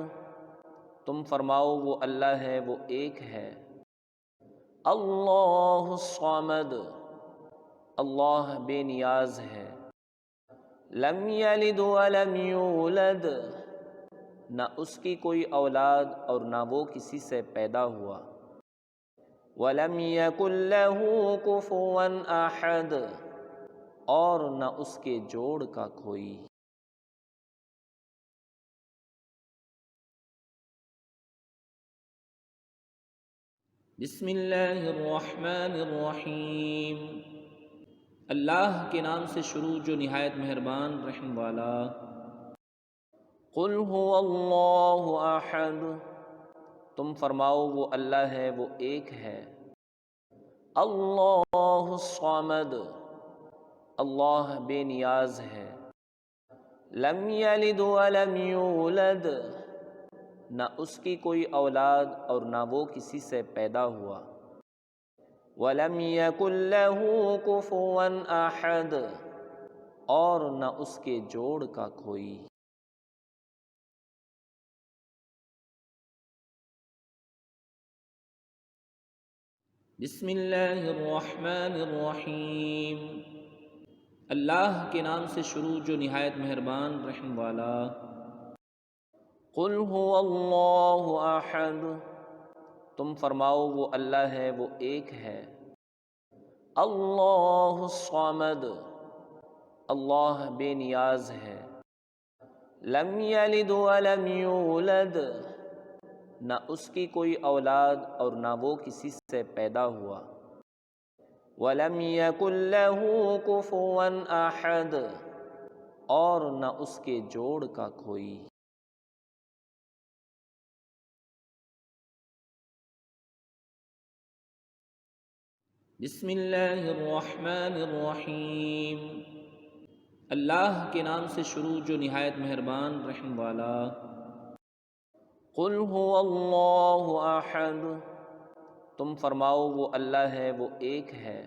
Speaker 1: تم فرماؤ وہ اللہ ہے، وہ ایک ہے۔ اللہ الصمد، اللہ بے نیاز ہے۔ لم یلد ولم یولد، نہ اس کی کوئی اولاد اور نہ وہ کسی سے پیدا ہوا۔ وَلَمْ يَكُنْ لَهُ كُفُوًا أَحَدٌ، اور نہ اس کے جوڑ کا کوئی۔ بسم اللہ الرحمن الرحیم، اللہ کے نام سے شروع جو نہایت مہربان رحم والا۔ قل هو اللہ احد، تم فرماؤ وہ اللہ ہے، وہ ایک ہے۔ اللہ الصمد، اللہ بے نیاز ہے۔ لم یلد ولم یولد، نہ اس کی کوئی اولاد اور نہ وہ کسی سے پیدا ہوا۔ ولم یکن لہ کفوا احد، اور نہ اس کے جوڑ کا کوئی۔ بسم اللہ الرحمن الرحیم، اللہ کے نام سے شروع جو نہایت مہربان رحم والا۔ قل هو اللہ احد، تم فرماؤ وہ اللہ ہے، وہ ایک ہے۔ اللہ الصمد، اللہ بے نیاز ہے۔ لم یلد ولم یولد، نہ اس کی کوئی اولاد اور نہ وہ کسی سے پیدا ہوا۔ ولم یکن لہ کفوا احد، اور نہ اس کے جوڑ کا کوئی۔ بسم اللہ الرحمن الرحیم، اللہ کے نام سے شروع جو نہایت مہربان رحم والا۔ قل هو اللہ احد، تم فرماؤ وہ اللہ ہے، وہ ایک ہے۔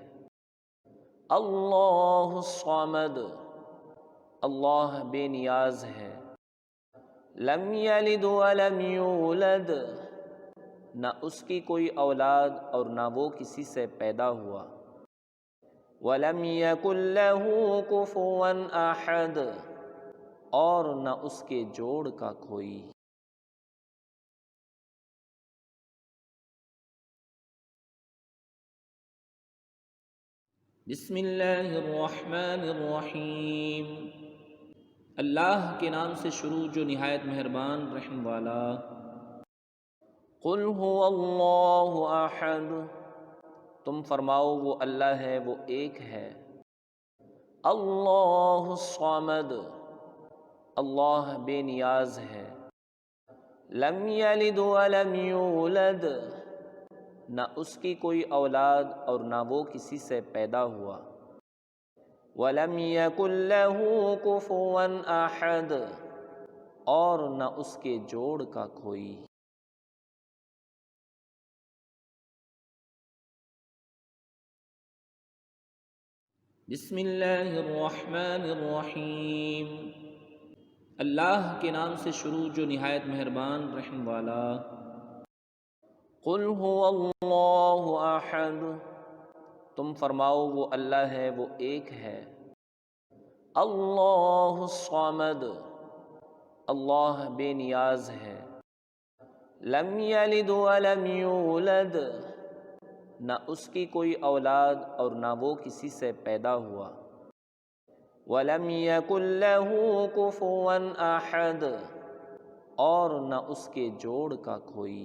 Speaker 1: اللہ الصمد، اللہ بے نیاز ہے۔ لم یلد ولم یولد، نہ اس کی کوئی اولاد اور نہ وہ کسی سے پیدا ہوا۔ ولم یکن لہ کفوا احد، اور نہ اس کے جوڑ کا کوئی۔ بسم اللہ الرحمن الرحیم، اللہ کے نام سے شروع جو نہایت مہربان رحم والا۔ قل هو اللہ احد، تم فرماؤ وہ اللہ ہے، وہ ایک ہے۔ اللہ الصمد، اللہ بے نیاز ہے۔ لم یلد ولم یولد، نہ اس کی کوئی اولاد اور نہ وہ کسی سے پیدا ہوا۔ ولم یکن لہ کفوا احد، اور نہ اس کے جوڑ کا کوئی۔ بسم اللہ الرحمن الرحیم، اللہ کے نام سے شروع جو نہایت مہربان رحم والا۔ قل هو اللہ احد، تم فرماؤ وہ اللہ ہے، وہ ایک ہے۔ اللہ الصمد، اللہ بے نیاز ہے۔ لم یلد ولم یولد، نہ اس کی کوئی اولاد اور نہ وہ کسی سے پیدا ہوا۔ ولم یکن لہ کفوا احد، اور نہ اس کے جوڑ کا کوئی۔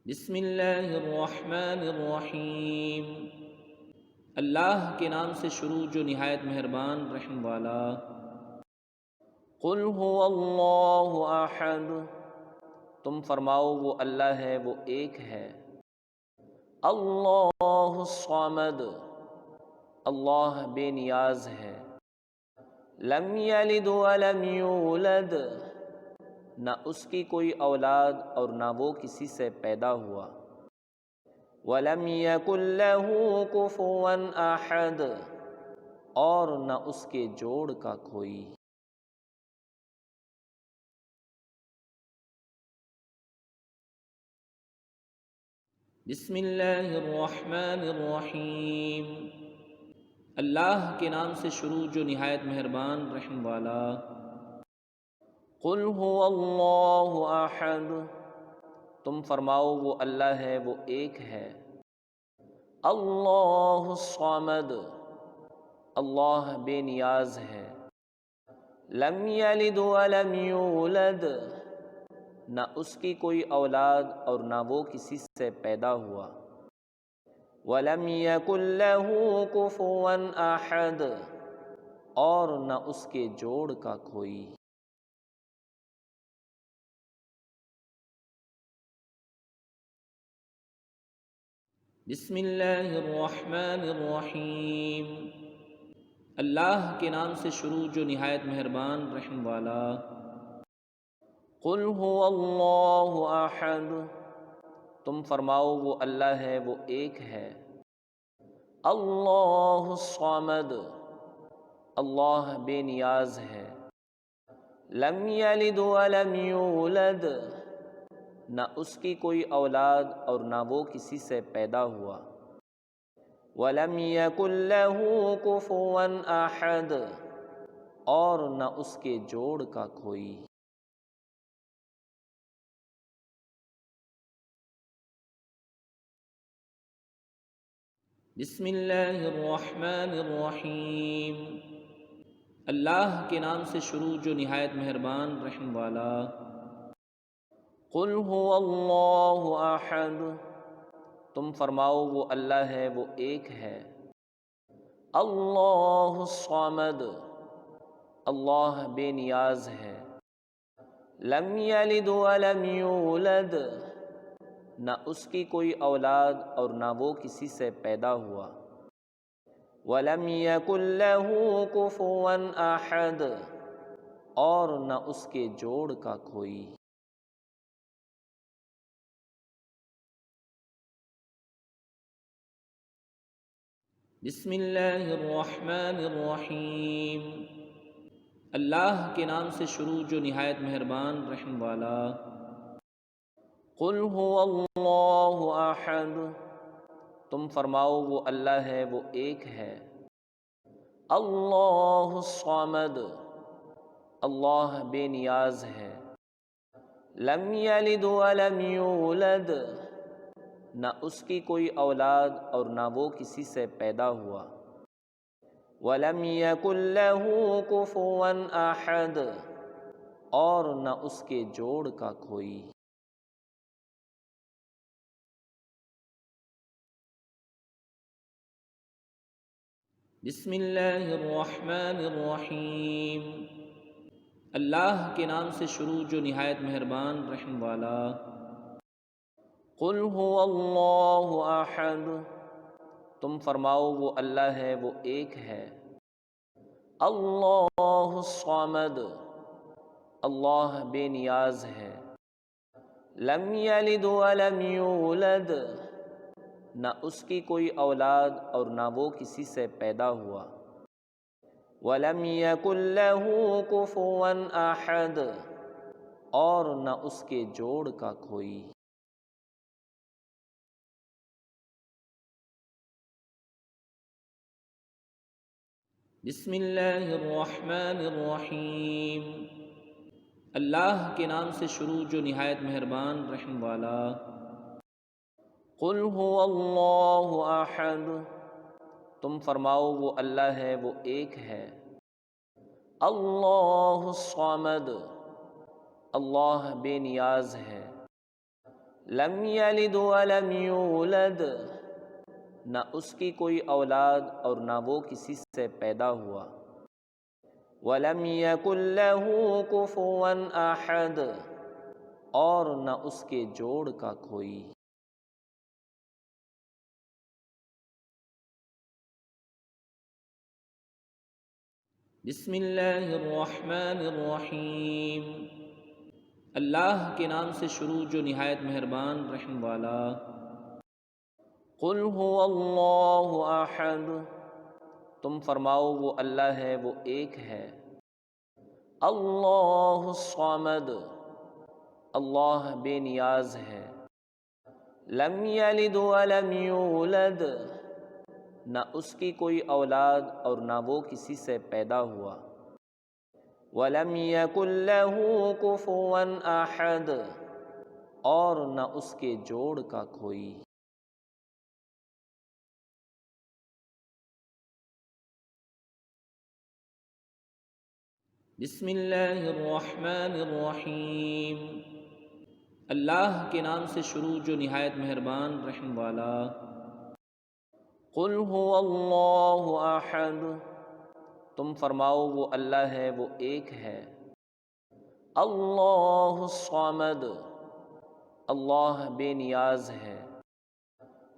Speaker 1: بسم اللہ الرحمن الرحیم، اللہ کے نام سے شروع جو نہایت مہربان رحم والا۔ قل هو اللہ احد، تم فرماؤ وہ اللہ ہے، وہ ایک ہے۔ اللہ الصمد، اللہ بے نیاز ہے۔ لم یلد ولم یولد، نہ اس کی کوئی اولاد اور نہ وہ کسی سے پیدا ہوا۔ ولم یکن لہ کفوا احد، اور نہ اس کے جوڑ کا کوئی۔ بسم اللہ الرحمن الرحیم، اللہ کے نام سے شروع جو نہایت مہربان رحم والا۔ قل هو اللہ احد، تم فرماؤ وہ اللہ ہے، وہ ایک ہے۔ اللہ الصمد، اللہ بے نیاز ہے۔ لم یلد ولم یولد، نہ اس کی کوئی اولاد اور نہ وہ کسی سے پیدا ہوا۔ ولم یکن لہ کفوا احد، اور نہ اس کے جوڑ کا کوئی۔ بسم اللہ الرحمن الرحیم، اللہ کے نام سے شروع جو نہایت مہربان رحم والا۔ قل هو اللہ احد، تم فرماؤ وہ اللہ ہے، وہ ایک ہے۔ اللہ الصمد، اللہ بے نیاز ہے۔ لم یلد ولم یولد، نہ اس کی کوئی اولاد اور نہ وہ کسی سے پیدا ہوا۔ ولم یکن لہ کفوا احد، اور نہ اس کے جوڑ کا کوئی۔ بسم اللہ الرحمن الرحیم۔ اللہ کے نام سے شروع جو نہایت مہربان رحم والا۔ قل هو اللہ احد، تم فرماؤ وہ اللہ ہے، وہ ایک ہے۔ اللہ الصمد، اللہ بے نیاز ہے۔ لم یلد ولم یولد، نہ اس کی کوئی اولاد اور نہ وہ کسی سے پیدا ہوا۔ ولم یکن لہ کفوا احد، اور نہ اس کے جوڑ کا کوئی۔ بسم اللہ الرحمن الرحیم۔ اللہ کے نام سے شروع جو نہایت مہربان رحم والا۔ قل هو اللہ احد، تم فرماؤ وہ اللہ ہے، وہ ایک ہے۔ اللہ الصمد، اللہ بے نیاز ہے۔ لم یلد ولم یولد، نہ اس کی کوئی اولاد اور نہ وہ کسی سے پیدا ہوا۔ ولم یکن لہ کفوا احد، اور نہ اس کے جوڑ کا کوئی۔ بسم اللہ الرحمن الرحیم۔ اللہ کے نام سے شروع جو نہایت مہربان رحم والا۔ قل هو اللہ احد، تم فرماؤ وہ اللہ ہے، وہ ایک ہے۔ اللہ الصمد، اللہ بے نیاز ہے۔ لم یلد ولم یولد، نہ اس کی کوئی اولاد اور نہ وہ کسی سے پیدا ہوا۔ ولم یکن لہ کفوا احد، اور نہ اس کے جوڑ کا کوئی۔ بسم اللہ الرحمن الرحیم۔ اللہ کے نام سے شروع جو نہایت مہربان رحم والا۔ قل هو اللہ احد، تم فرماؤ وہ اللہ ہے، وہ ایک ہے۔ اللہ الصمد، اللہ بے نیاز ہے۔ لم یلد ولم یولد، نہ اس کی کوئی اولاد اور نہ وہ کسی سے پیدا ہوا۔ ولم یکن لہ کفوا احد، اور نہ اس کے جوڑ کا کوئی۔ بسم اللہ الرحمن الرحیم۔ اللہ کے نام سے شروع جو نہایت مہربان رحم والا۔ قل هو اللہ احد، تم فرماؤ وہ اللہ ہے، وہ ایک ہے۔ اللہ الصمد، اللہ بے نیاز ہے۔ لم یلد ولم یولد، نہ اس کی کوئی اولاد اور نہ وہ کسی سے پیدا ہوا۔ ولم یکن لہ کفوا احد، اور نہ اس کے جوڑ کا کوئی۔ بسم اللہ الرحمن الرحیم۔ اللہ کے نام سے شروع جو نہایت مہربان رحم والا۔ قل هو اللہ احد، تم فرماؤ وہ اللہ ہے، وہ ایک ہے۔ اللہ الصمد، اللہ بے نیاز ہے۔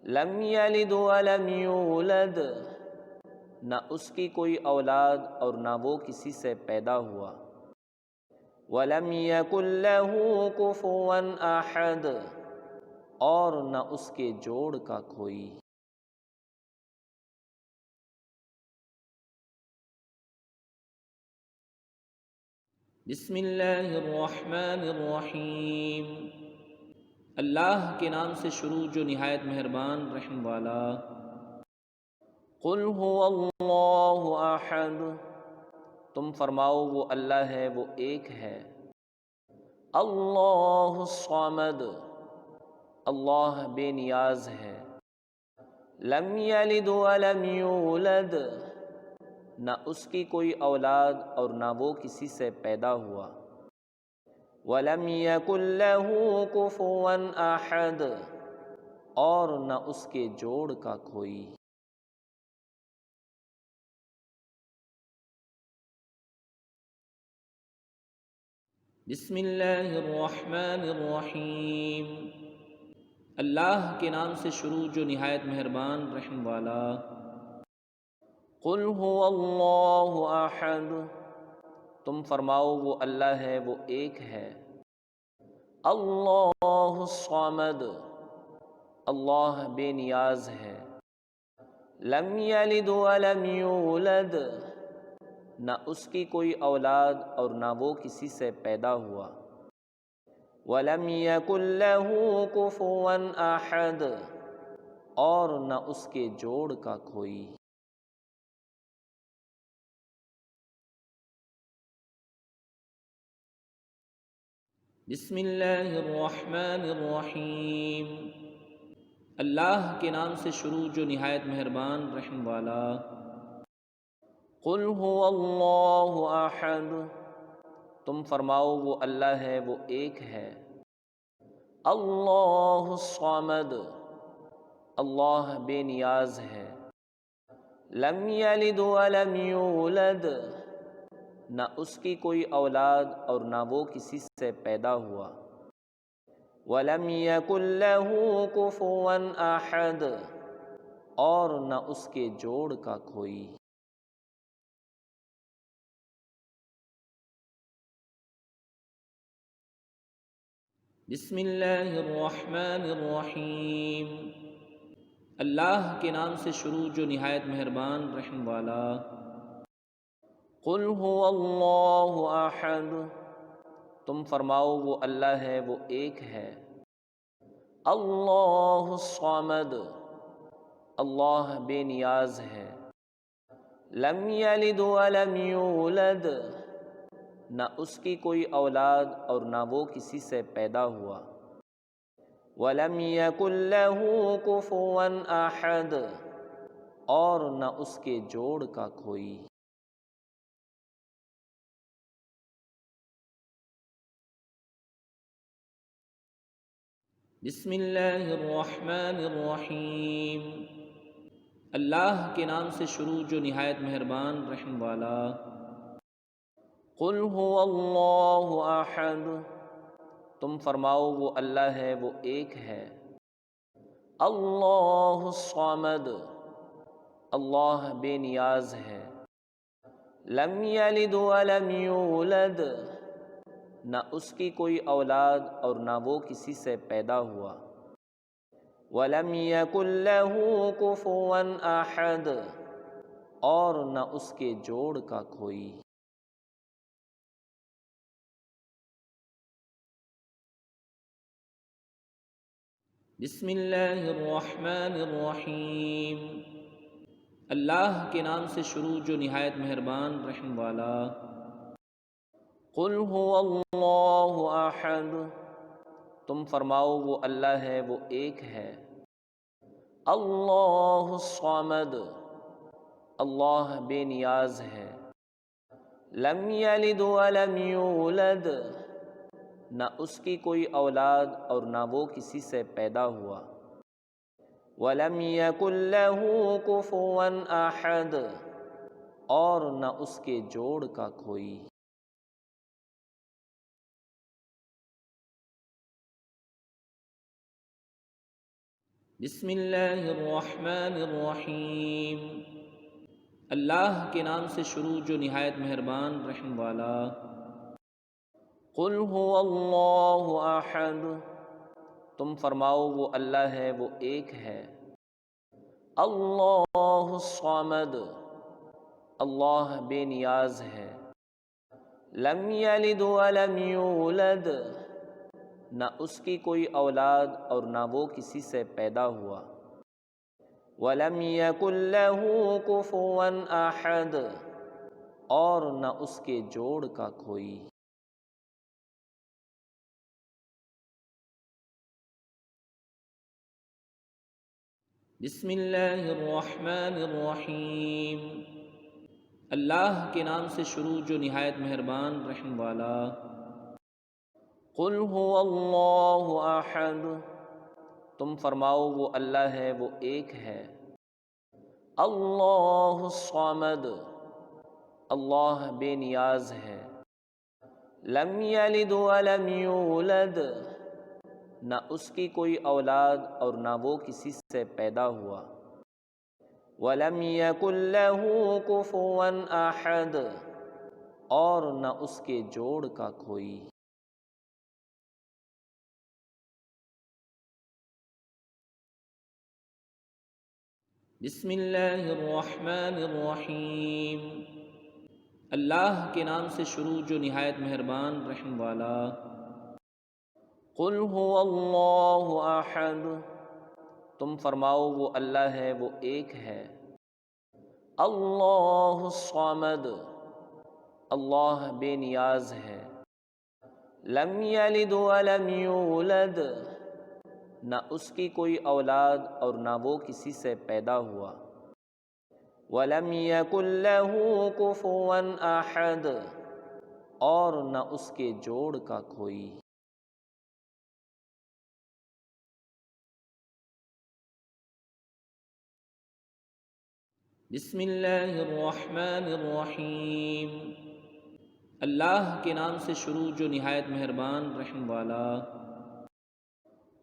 Speaker 1: لم یلد ولم یولد، نہ اس کی کوئی اولاد اور نہ وہ کسی سے پیدا ہوا۔ ولم یکن لہ کفوا احد، اور نہ اس کے جوڑ کا کوئی۔ بسم اللہ الرحمن الرحیم۔ اللہ کے نام سے شروع جو نہایت مہربان رحم والا۔ قل هو اللہ احد، تم فرماؤ وہ اللہ ہے، وہ ایک ہے۔ اللہ الصمد، اللہ بے نیاز ہے۔ لم یلد ولم یولد، نہ اس کی کوئی اولاد اور نہ وہ کسی سے پیدا ہوا۔ وَلَمْ يَكُنْ لَهُ كُفُوًا أَحَدٌ، اور نہ اس کے جوڑ کا کوئی۔ بسم اللہ الرحمن الرحیم، اللہ کے نام سے شروع جو نہایت مہربان رحم والا۔ قل هو اللہ احد، تم فرماؤ وہ اللہ ہے، وہ ایک ہے۔ اللہ الصمد، اللہ بے نیاز ہے۔ لم یلد ولم یولد، نہ اس کی کوئی اولاد اور نہ وہ کسی سے پیدا ہوا۔ وَلَمْ يَكُنْ لَهُ كُفُوًا أَحَدٌ، اور نہ اس کے جوڑ کا کوئی۔ بسم اللہ الرحمن الرحیم، اللہ کے نام سے شروع جو نہایت مہربان رحم والا۔ قل هو اللہ احد، تم فرماؤ وہ اللہ ہے، وہ ایک ہے۔ اللہ الصمد، اللہ بے نیاز ہے۔ لم یلد ولم یولد، نہ اس کی کوئی اولاد اور نہ وہ کسی سے پیدا ہوا۔ وَلَمْ يَكُنْ لَهُ كُفُوًا أَحَدٌ، اور نہ اس کے جوڑ کا کوئی۔ بسم اللہ الرحمن الرحیم، اللہ کے نام سے شروع جو نہایت مہربان رحم والا۔ قل هو اللہ احد، تم فرماؤ وہ اللہ ہے، وہ ایک ہے۔ اللہ الصمد، اللہ بے نیاز ہے۔ لم یلد ولم یولد، نہ اس کی کوئی اولاد اور نہ وہ کسی سے پیدا ہوا۔ وَلَمْ يَكُنْ لَهُ كُفُوًا أَحَدٌ، اور نہ اس کے جوڑ کا کوئی۔ بسم اللہ الرحمن الرحیم، اللہ کے نام سے شروع جو نہایت مہربان رحم والا۔ قل هو اللہ احد، تم فرماؤ وہ اللہ ہے، وہ ایک ہے۔ اللہ الصمد، اللہ بے نیاز ہے۔ لم یلد ولم یولد، نہ اس کی کوئی اولاد اور نہ وہ کسی سے پیدا ہوا۔ وَلَمْ يَكُنْ لَهُ كُفُوًا أَحَدٌ، اور نہ اس کے جوڑ کا کوئی۔ بسم اللہ الرحمن الرحیم، اللہ کے نام سے شروع جو نہایت مہربان رحم والا۔ قل هو اللہ احد، تم فرماؤ وہ اللہ ہے، وہ ایک ہے۔ اللہ الصمد، اللہ بے نیاز ہے۔ لم یلد ولم یولد، نہ اس کی کوئی اولاد اور نہ وہ کسی سے پیدا ہوا۔ وَلَمْ يَكُنْ لَهُ كُفُوًا أَحَدٌ، اور نہ اس کے جوڑ کا کوئی۔ بسم اللہ الرحمن الرحیم، اللہ کے نام سے شروع جو نہایت مہربان رحم والا۔ قل هو اللہ احد، تم فرماؤ وہ اللہ ہے، وہ ایک ہے۔ اللہ الصمد، اللہ بے نیاز ہے۔ لم یلد ولم یولد، نہ اس کی کوئی اولاد اور نہ وہ کسی سے پیدا ہوا۔ وَلَمْ يَكُنْ لَهُ كُفُوًا أَحَدٌ، اور نہ اس کے جوڑ کا کوئی۔ بسم اللہ الرحمن الرحیم، اللہ کے نام سے شروع جو نہایت مہربان رحم والا۔ قل هو اللہ احد، تم فرماؤ وہ اللہ ہے، وہ ایک ہے۔ اللہ الصمد، اللہ بے نیاز ہے۔ لم یلد ولم یولد، نہ اس کی کوئی اولاد اور نہ وہ کسی سے پیدا ہوا۔ وَلَمْ يَكُنْ لَهُ كُفُوًا أَحَدٌ، اور نہ اس کے جوڑ کا کوئی۔ بسم اللہ الرحمن الرحیم، اللہ کے نام سے شروع جو نہایت مہربان رحم والا۔ قل هو اللہ احد، تم فرماؤ وہ اللہ ہے، وہ ایک ہے۔ اللہ الصمد، اللہ بے نیاز ہے۔ لم یلد ولم یولد، نہ اس کی کوئی اولاد اور نہ وہ کسی سے پیدا ہوا۔ وَلَمْ يَكُنْ لَهُ كُفُوًا أَحَدٌ، اور نہ اس کے جوڑ کا کوئی۔ بسم اللہ الرحمن الرحیم، اللہ کے نام سے شروع جو نہایت مہربان رحم والا۔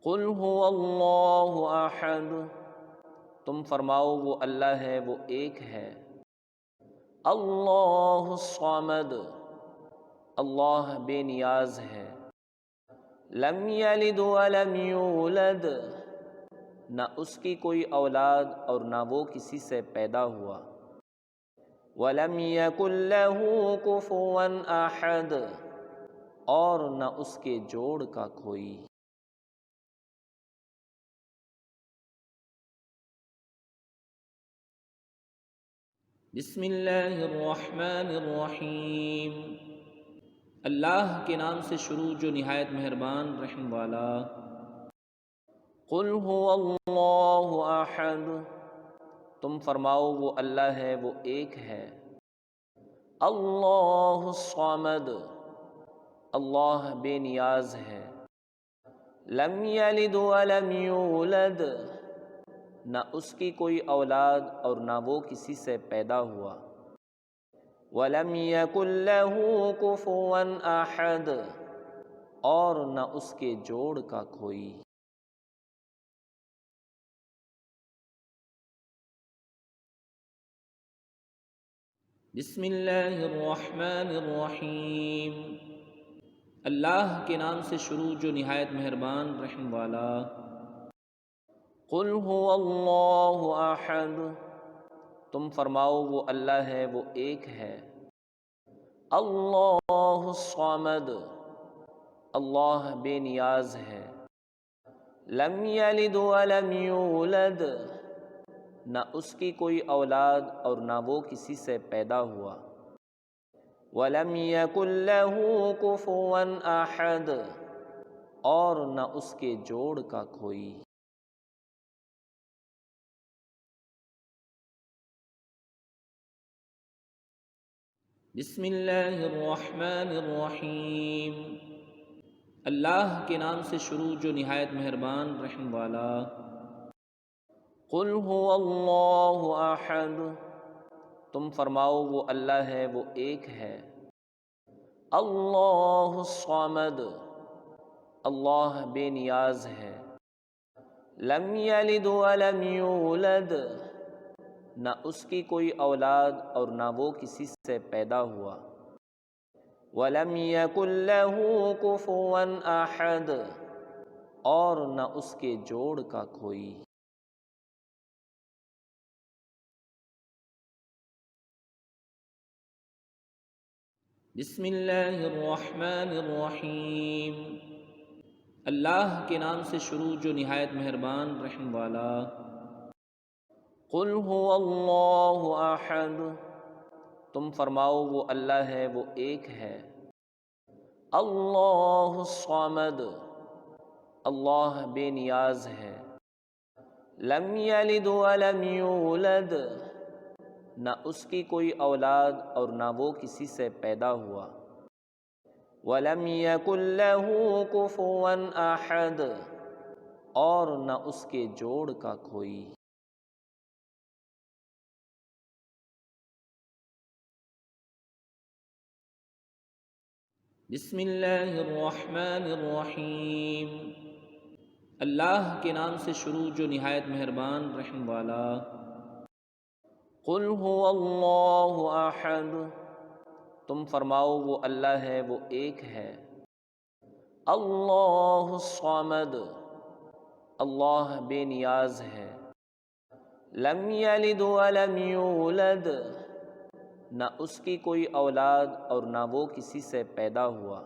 Speaker 1: قل هو اللہ احد، تم فرماؤ وہ اللہ ہے، وہ ایک ہے۔ اللہ الصمد، اللہ بے نیاز ہے۔ لم یلد ولم یولد، نہ اس کی کوئی اولاد اور نہ وہ کسی سے پیدا ہوا۔ وَلَمْ يَكُنْ لَهُ كُفُوًا أَحَدٌ، اور نہ اس کے جوڑ کا کوئی۔ بسم اللہ الرحمن الرحیم، اللہ کے نام سے شروع جو نہایت مہربان رحم والا۔ قل هو اللہ احد، تم فرماؤ وہ اللہ ہے، وہ ایک ہے۔ اللہ الصمد، اللہ بے نیاز ہے۔ لم یلد ولم یولد، نہ اس کی کوئی اولاد اور نہ وہ کسی سے پیدا ہوا۔ وَلَمْ يَكُنْ لَهُ كُفُوًا أَحَدٌ، اور نہ اس کے جوڑ کا کوئی۔ بسم اللہ الرحمن الرحیم، اللہ کے نام سے شروع جو نہایت مہربان رحم والا۔ قل هو اللہ احد، تم فرماؤ وہ اللہ ہے، وہ ایک ہے۔ اللہ الصمد، اللہ بے نیاز ہے۔ لم یلد ولم یولد، نہ اس کی کوئی اولاد اور نہ وہ کسی سے پیدا ہوا۔ وَلَمْ يَكُنْ لَهُ كُفُوًا أَحَدٌ، اور نہ اس کے جوڑ کا کوئی۔ بسم اللہ الرحمن الرحیم، اللہ کے نام سے شروع جو نہایت مہربان رحم والا۔ قل هو اللہ احد، تم فرماؤ وہ اللہ ہے، وہ ایک ہے۔ اللہ الصمد، اللہ بے نیاز ہے۔ لم یلد ولم یولد، نہ اس کی کوئی اولاد اور نہ وہ کسی سے پیدا ہوا۔ وَلَمْ يَكُنْ لَهُ كُفُوًا أَحَدٌ، اور نہ اس کے جوڑ کا کوئی۔ بسم اللہ الرحمن الرحیم، اللہ کے نام سے شروع جو نہایت مہربان رحم والا۔ قل هو اللہ احد، تم فرماؤ وہ اللہ ہے، وہ ایک ہے۔ اللہ الصمد، اللہ بے نیاز ہے۔ لم یلد ولم یولد، نہ اس کی کوئی اولاد اور نہ وہ کسی سے پیدا ہوا۔ ولم یکن لہ کفوا احد، اور نہ اس کے جوڑ کا کوئی۔ بسم اللہ الرحمن الرحیم، اللہ کے نام سے شروع جو نہایت مہربان رحم والا۔ قل هو اللہ احد، تم فرماؤ وہ اللہ ہے، وہ ایک ہے۔ اللہ الصمد، اللہ بے نیاز ہے۔ لم یلد ولم یولد، نہ اس کی کوئی اولاد اور نہ وہ کسی سے پیدا ہوا۔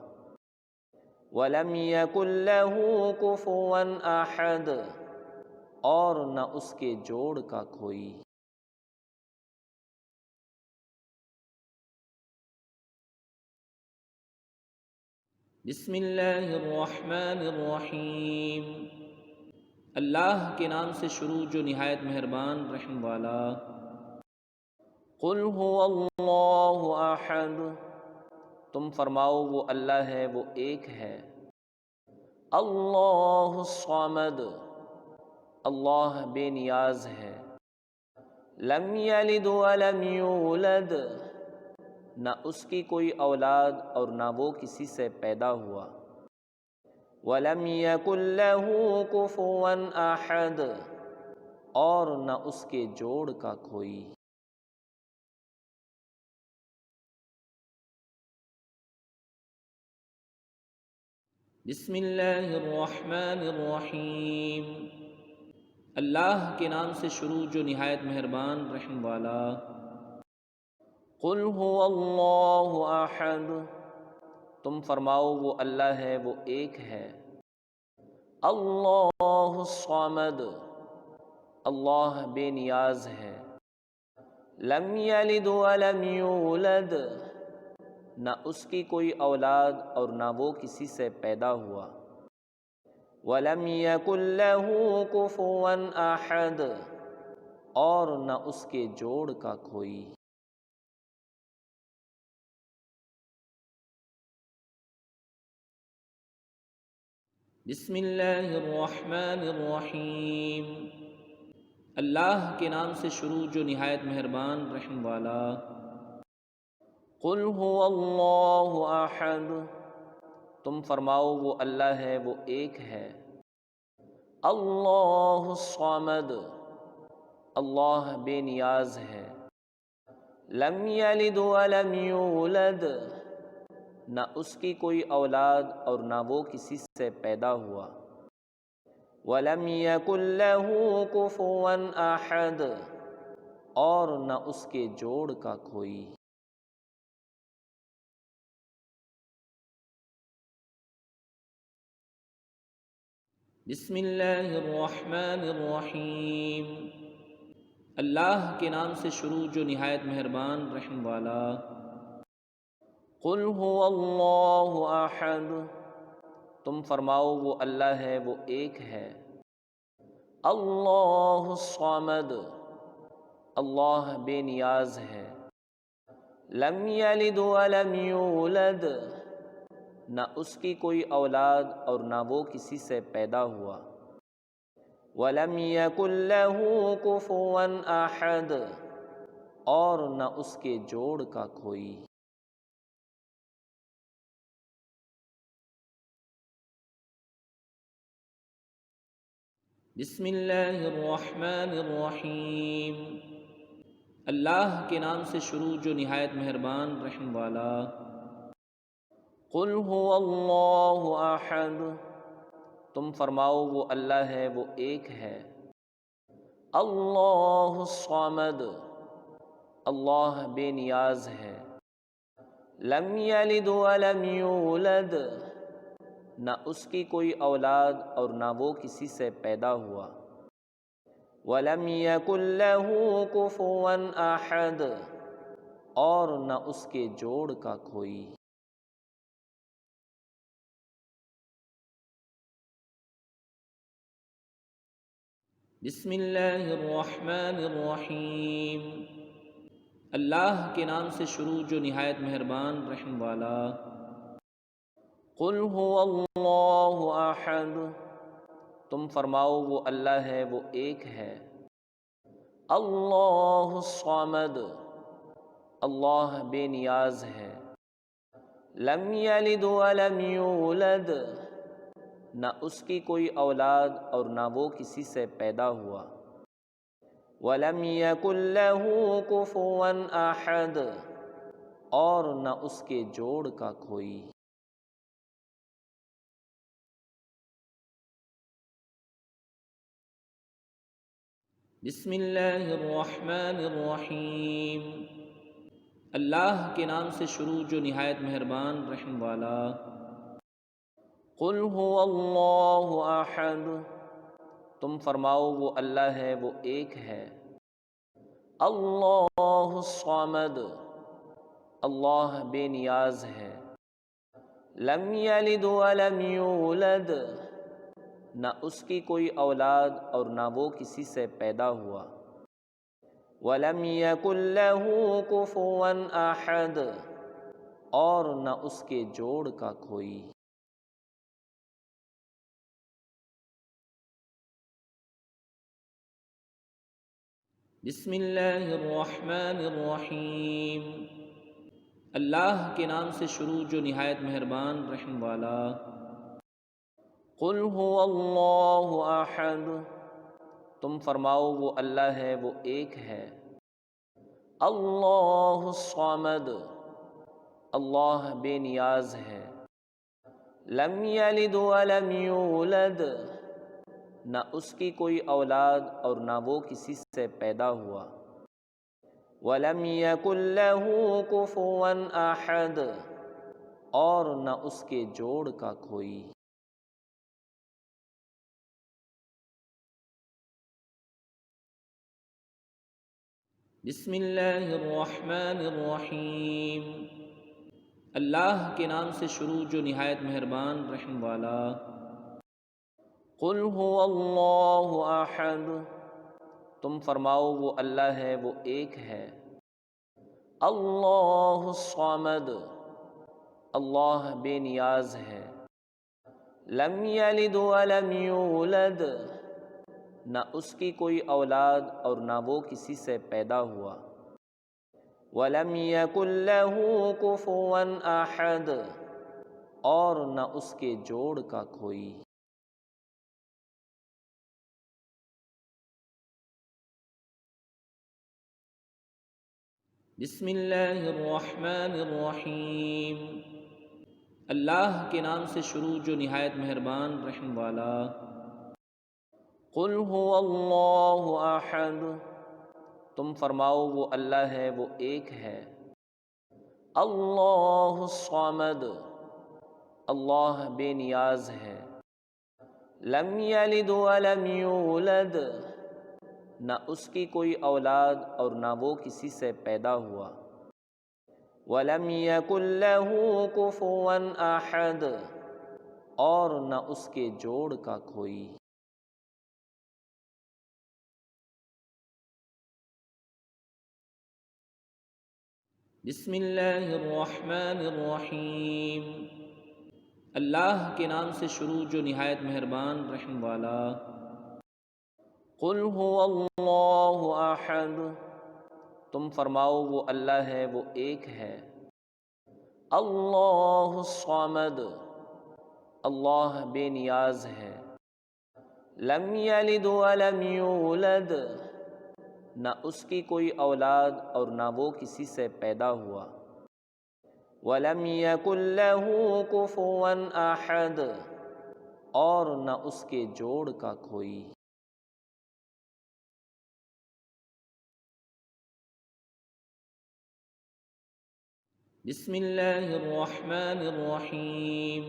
Speaker 1: ولم یکن لہ کفوا احد، اور نہ اس کے جوڑ کا کوئی۔ بسم اللہ الرحمن الرحیم، اللہ کے نام سے شروع جو نہایت مہربان رحم والا۔ قل هو اللہ احد، تم فرماؤ وہ اللہ ہے، وہ ایک ہے۔ اللہ الصمد، اللہ بے نیاز ہے۔ لم یلد ولم یولد، نہ اس کی کوئی اولاد اور نہ وہ کسی سے پیدا ہوا۔ ولم یکن لہ کفوا احد، اور نہ اس کے جوڑ کا کوئی۔ بسم اللہ الرحمن الرحیم، اللہ کے نام سے شروع جو نہایت مہربان رحم والا۔ قل هو اللہ احد، تم فرماؤ وہ اللہ ہے، وہ ایک ہے۔ اللہ الصمد، اللہ بے نیاز ہے۔ لم یلد ولم یولد، نہ اس کی کوئی اولاد اور نہ وہ کسی سے پیدا ہوا۔ ولم یکن لہ کفوا احد، اور نہ اس کے جوڑ کا کوئی۔ بسم اللہ الرحمن الرحیم، اللہ کے نام سے شروع جو نہایت مہربان رحم والا۔ قل هو اللہ احد، تم فرماؤ وہ اللہ ہے، وہ ایک ہے۔ اللہ الصمد، اللہ بے نیاز ہے۔ لم یلد ولم یولد، نہ اس کی کوئی اولاد اور نہ وہ کسی سے پیدا ہوا۔ ولم یکن لہ کفوا احد، اور نہ اس کے جوڑ کا کوئی۔ بسم اللہ الرحمن الرحیم، اللہ کے نام سے شروع جو نہایت مہربان رحم والا۔ قل هو اللہ احد، تم فرماؤ وہ اللہ ہے، وہ ایک ہے۔ اللہ الصمد، اللہ بے نیاز ہے۔ لم یلد ولم یولد، نہ اس کی کوئی اولاد اور نہ وہ کسی سے پیدا ہوا۔ ولم یکن لہ کفوا احد، اور نہ اس کے جوڑ کا کوئی۔ بسم اللہ الرحمن الرحیم، اللہ کے نام سے شروع جو نہایت مہربان رحم والا۔ قل هو اللہ احد، تم فرماؤ وہ اللہ ہے، وہ ایک ہے۔ اللہ الصمد، اللہ بے نیاز ہے۔ لم یلد ولم یولد، نہ اس کی کوئی اولاد اور نہ وہ کسی سے پیدا ہوا۔ ولم یکن لہ کفوا احد، اور نہ اس کے جوڑ کا کوئی۔ بسم اللہ الرحمن الرحیم، اللہ کے نام سے شروع جو نہایت مہربان رحم والا۔ قل هو اللہ احد، تم فرماؤ وہ اللہ ہے، وہ ایک ہے۔ اللہ الصمد، اللہ بے نیاز ہے۔ لم یلد ولم یولد، نہ اس کی کوئی اولاد اور نہ وہ کسی سے پیدا ہوا۔ وَلَمْ يَكُنْ لَهُ كُفُوًا أَحَدٌ، اور نہ اس کے جوڑ کا کوئی۔ بسم اللہ الرحمن الرحیم، اللہ کے نام سے شروع جو نہایت مہربان رحم والا۔ قل هو اللہ احد، تم فرماؤ وہ اللہ ہے، وہ ایک ہے۔ اللہ الصمد، اللہ بے نیاز ہے۔ لم یلد ولم یولد، نہ اس کی کوئی اولاد اور نہ وہ کسی سے پیدا ہوا۔ وَلَمْ يَكُنْ لَهُ كُفُوًا أَحَدٌ، اور نہ اس کے جوڑ کا کوئی۔ بسم اللہ الرحمن الرحیم، اللہ کے نام سے شروع جو نہایت مہربان رحم والا۔ قل هو اللہ احد، تم فرماؤ وہ اللہ ہے، وہ ایک ہے۔ اللہ الصمد، اللہ بے نیاز ہے۔ لم یلد ولم یولد، نہ اس کی کوئی اولاد اور نہ وہ کسی سے پیدا ہوا۔ وَلَمْ يَكُنْ لَهُ كُفُوًا أَحَدٌ، اور نہ اس کے جوڑ کا کوئی۔ بسم اللہ الرحمن الرحیم، اللہ کے نام سے شروع جو نہایت مہربان رحم والا۔ قل هو اللہ احد، تم فرماؤ وہ اللہ ہے، وہ ایک ہے۔ اللہ الصمد، اللہ بے نیاز ہے۔ لم یلد ولم یولد، نہ اس کی کوئی اولاد اور نہ وہ کسی سے پیدا ہوا۔ وَلَمْ يَكُنْ لَهُ كُفُوًا أَحَدٌ، اور نہ اس کے جوڑ کا کوئی۔ بسم اللہ الرحمن الرحیم، اللہ کے نام سے شروع جو نہایت مہربان رحم والا۔ قل هو اللہ احد، تم فرماؤ وہ اللہ ہے، وہ ایک ہے۔ اللہ الصمد، اللہ بے نیاز ہے۔ لم یلد ولم یولد، نہ اس کی کوئی اولاد اور نہ وہ کسی سے پیدا ہوا۔ وَلَمْ يَكُنْ لَهُ كُفُوًا أَحَدٌ، اور نہ اس کے جوڑ کا کوئی۔ بسم اللہ الرحمن الرحیم، اللہ کے نام سے شروع جو نہایت مہربان رحم والا۔ قل هو اللہ احد، تم فرماؤ وہ اللہ ہے، وہ ایک ہے۔ اللہ الصمد، اللہ بے نیاز ہے۔ لم یلد ولم یولد، نہ اس کی کوئی اولاد اور نہ وہ کسی سے پیدا ہوا۔ وَلَمْ يَكُنْ لَهُ كُفُوًا أَحَدٌ، اور نہ اس کے جوڑ کا کوئی۔ بسم اللہ الرحمن الرحیم،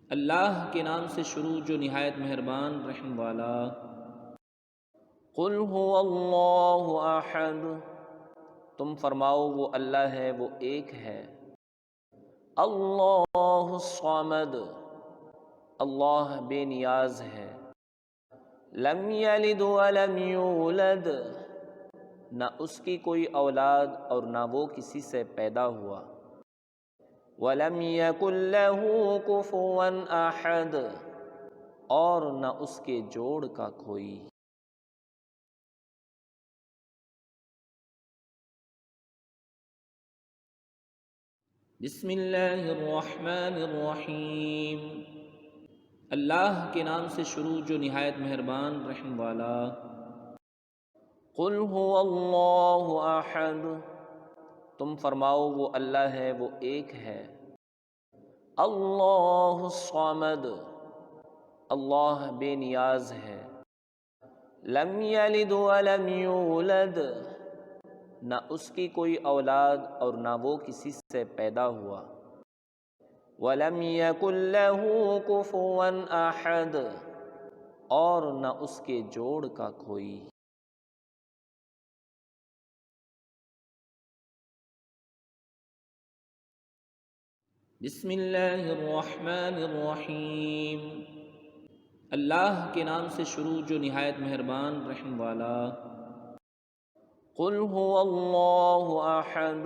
Speaker 1: اللہ کے نام سے شروع جو نہایت مہربان رحم والا۔ قل هو اللہ احد، تم فرماؤ وہ اللہ ہے، وہ ایک ہے۔ اللہ الصمد، اللہ بے نیاز ہے۔ لم یلد ولم یولد، نہ اس کی کوئی اولاد اور نہ وہ کسی سے پیدا ہوا۔ وَلَمْ يَكُنْ لَهُ كُفُوًا أَحَدٌ، اور نہ اس کے جوڑ کا کوئی۔ بسم اللہ الرحمن الرحیم، اللہ کے نام سے شروع جو نہایت مہربان رحم والا۔ قل هو اللہ احد، تم فرماؤ وہ اللہ ہے، وہ ایک ہے۔ اللہ الصمد، اللہ بے نیاز ہے۔ لم یلد ولم یولد، نہ اس کی کوئی اولاد اور نہ وہ کسی سے پیدا ہوا۔ وَلَمْ يَكُنْ لَهُ كُفُوًا أَحَدٌ، اور نہ اس کے جوڑ کا کوئی۔ بسم اللہ الرحمن الرحیم، اللہ کے نام سے شروع جو نہایت مہربان رحم والا۔ قل هو اللہ احد،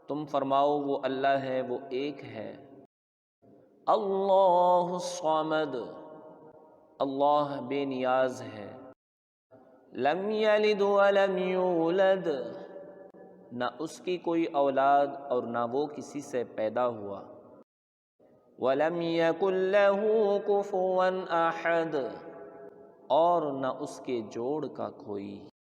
Speaker 1: تم فرماؤ وہ اللہ ہے، وہ ایک ہے۔ اللہ الصمد، اللہ بے نیاز ہے۔ لم یلد ولم یولد، نہ اس کی کوئی اولاد اور نہ وہ کسی سے پیدا ہوا۔ وَلَمْ يَكُنْ لَهُ كُفُوًا أَحَدٌ، اور نہ اس کے جوڑ کا کوئی۔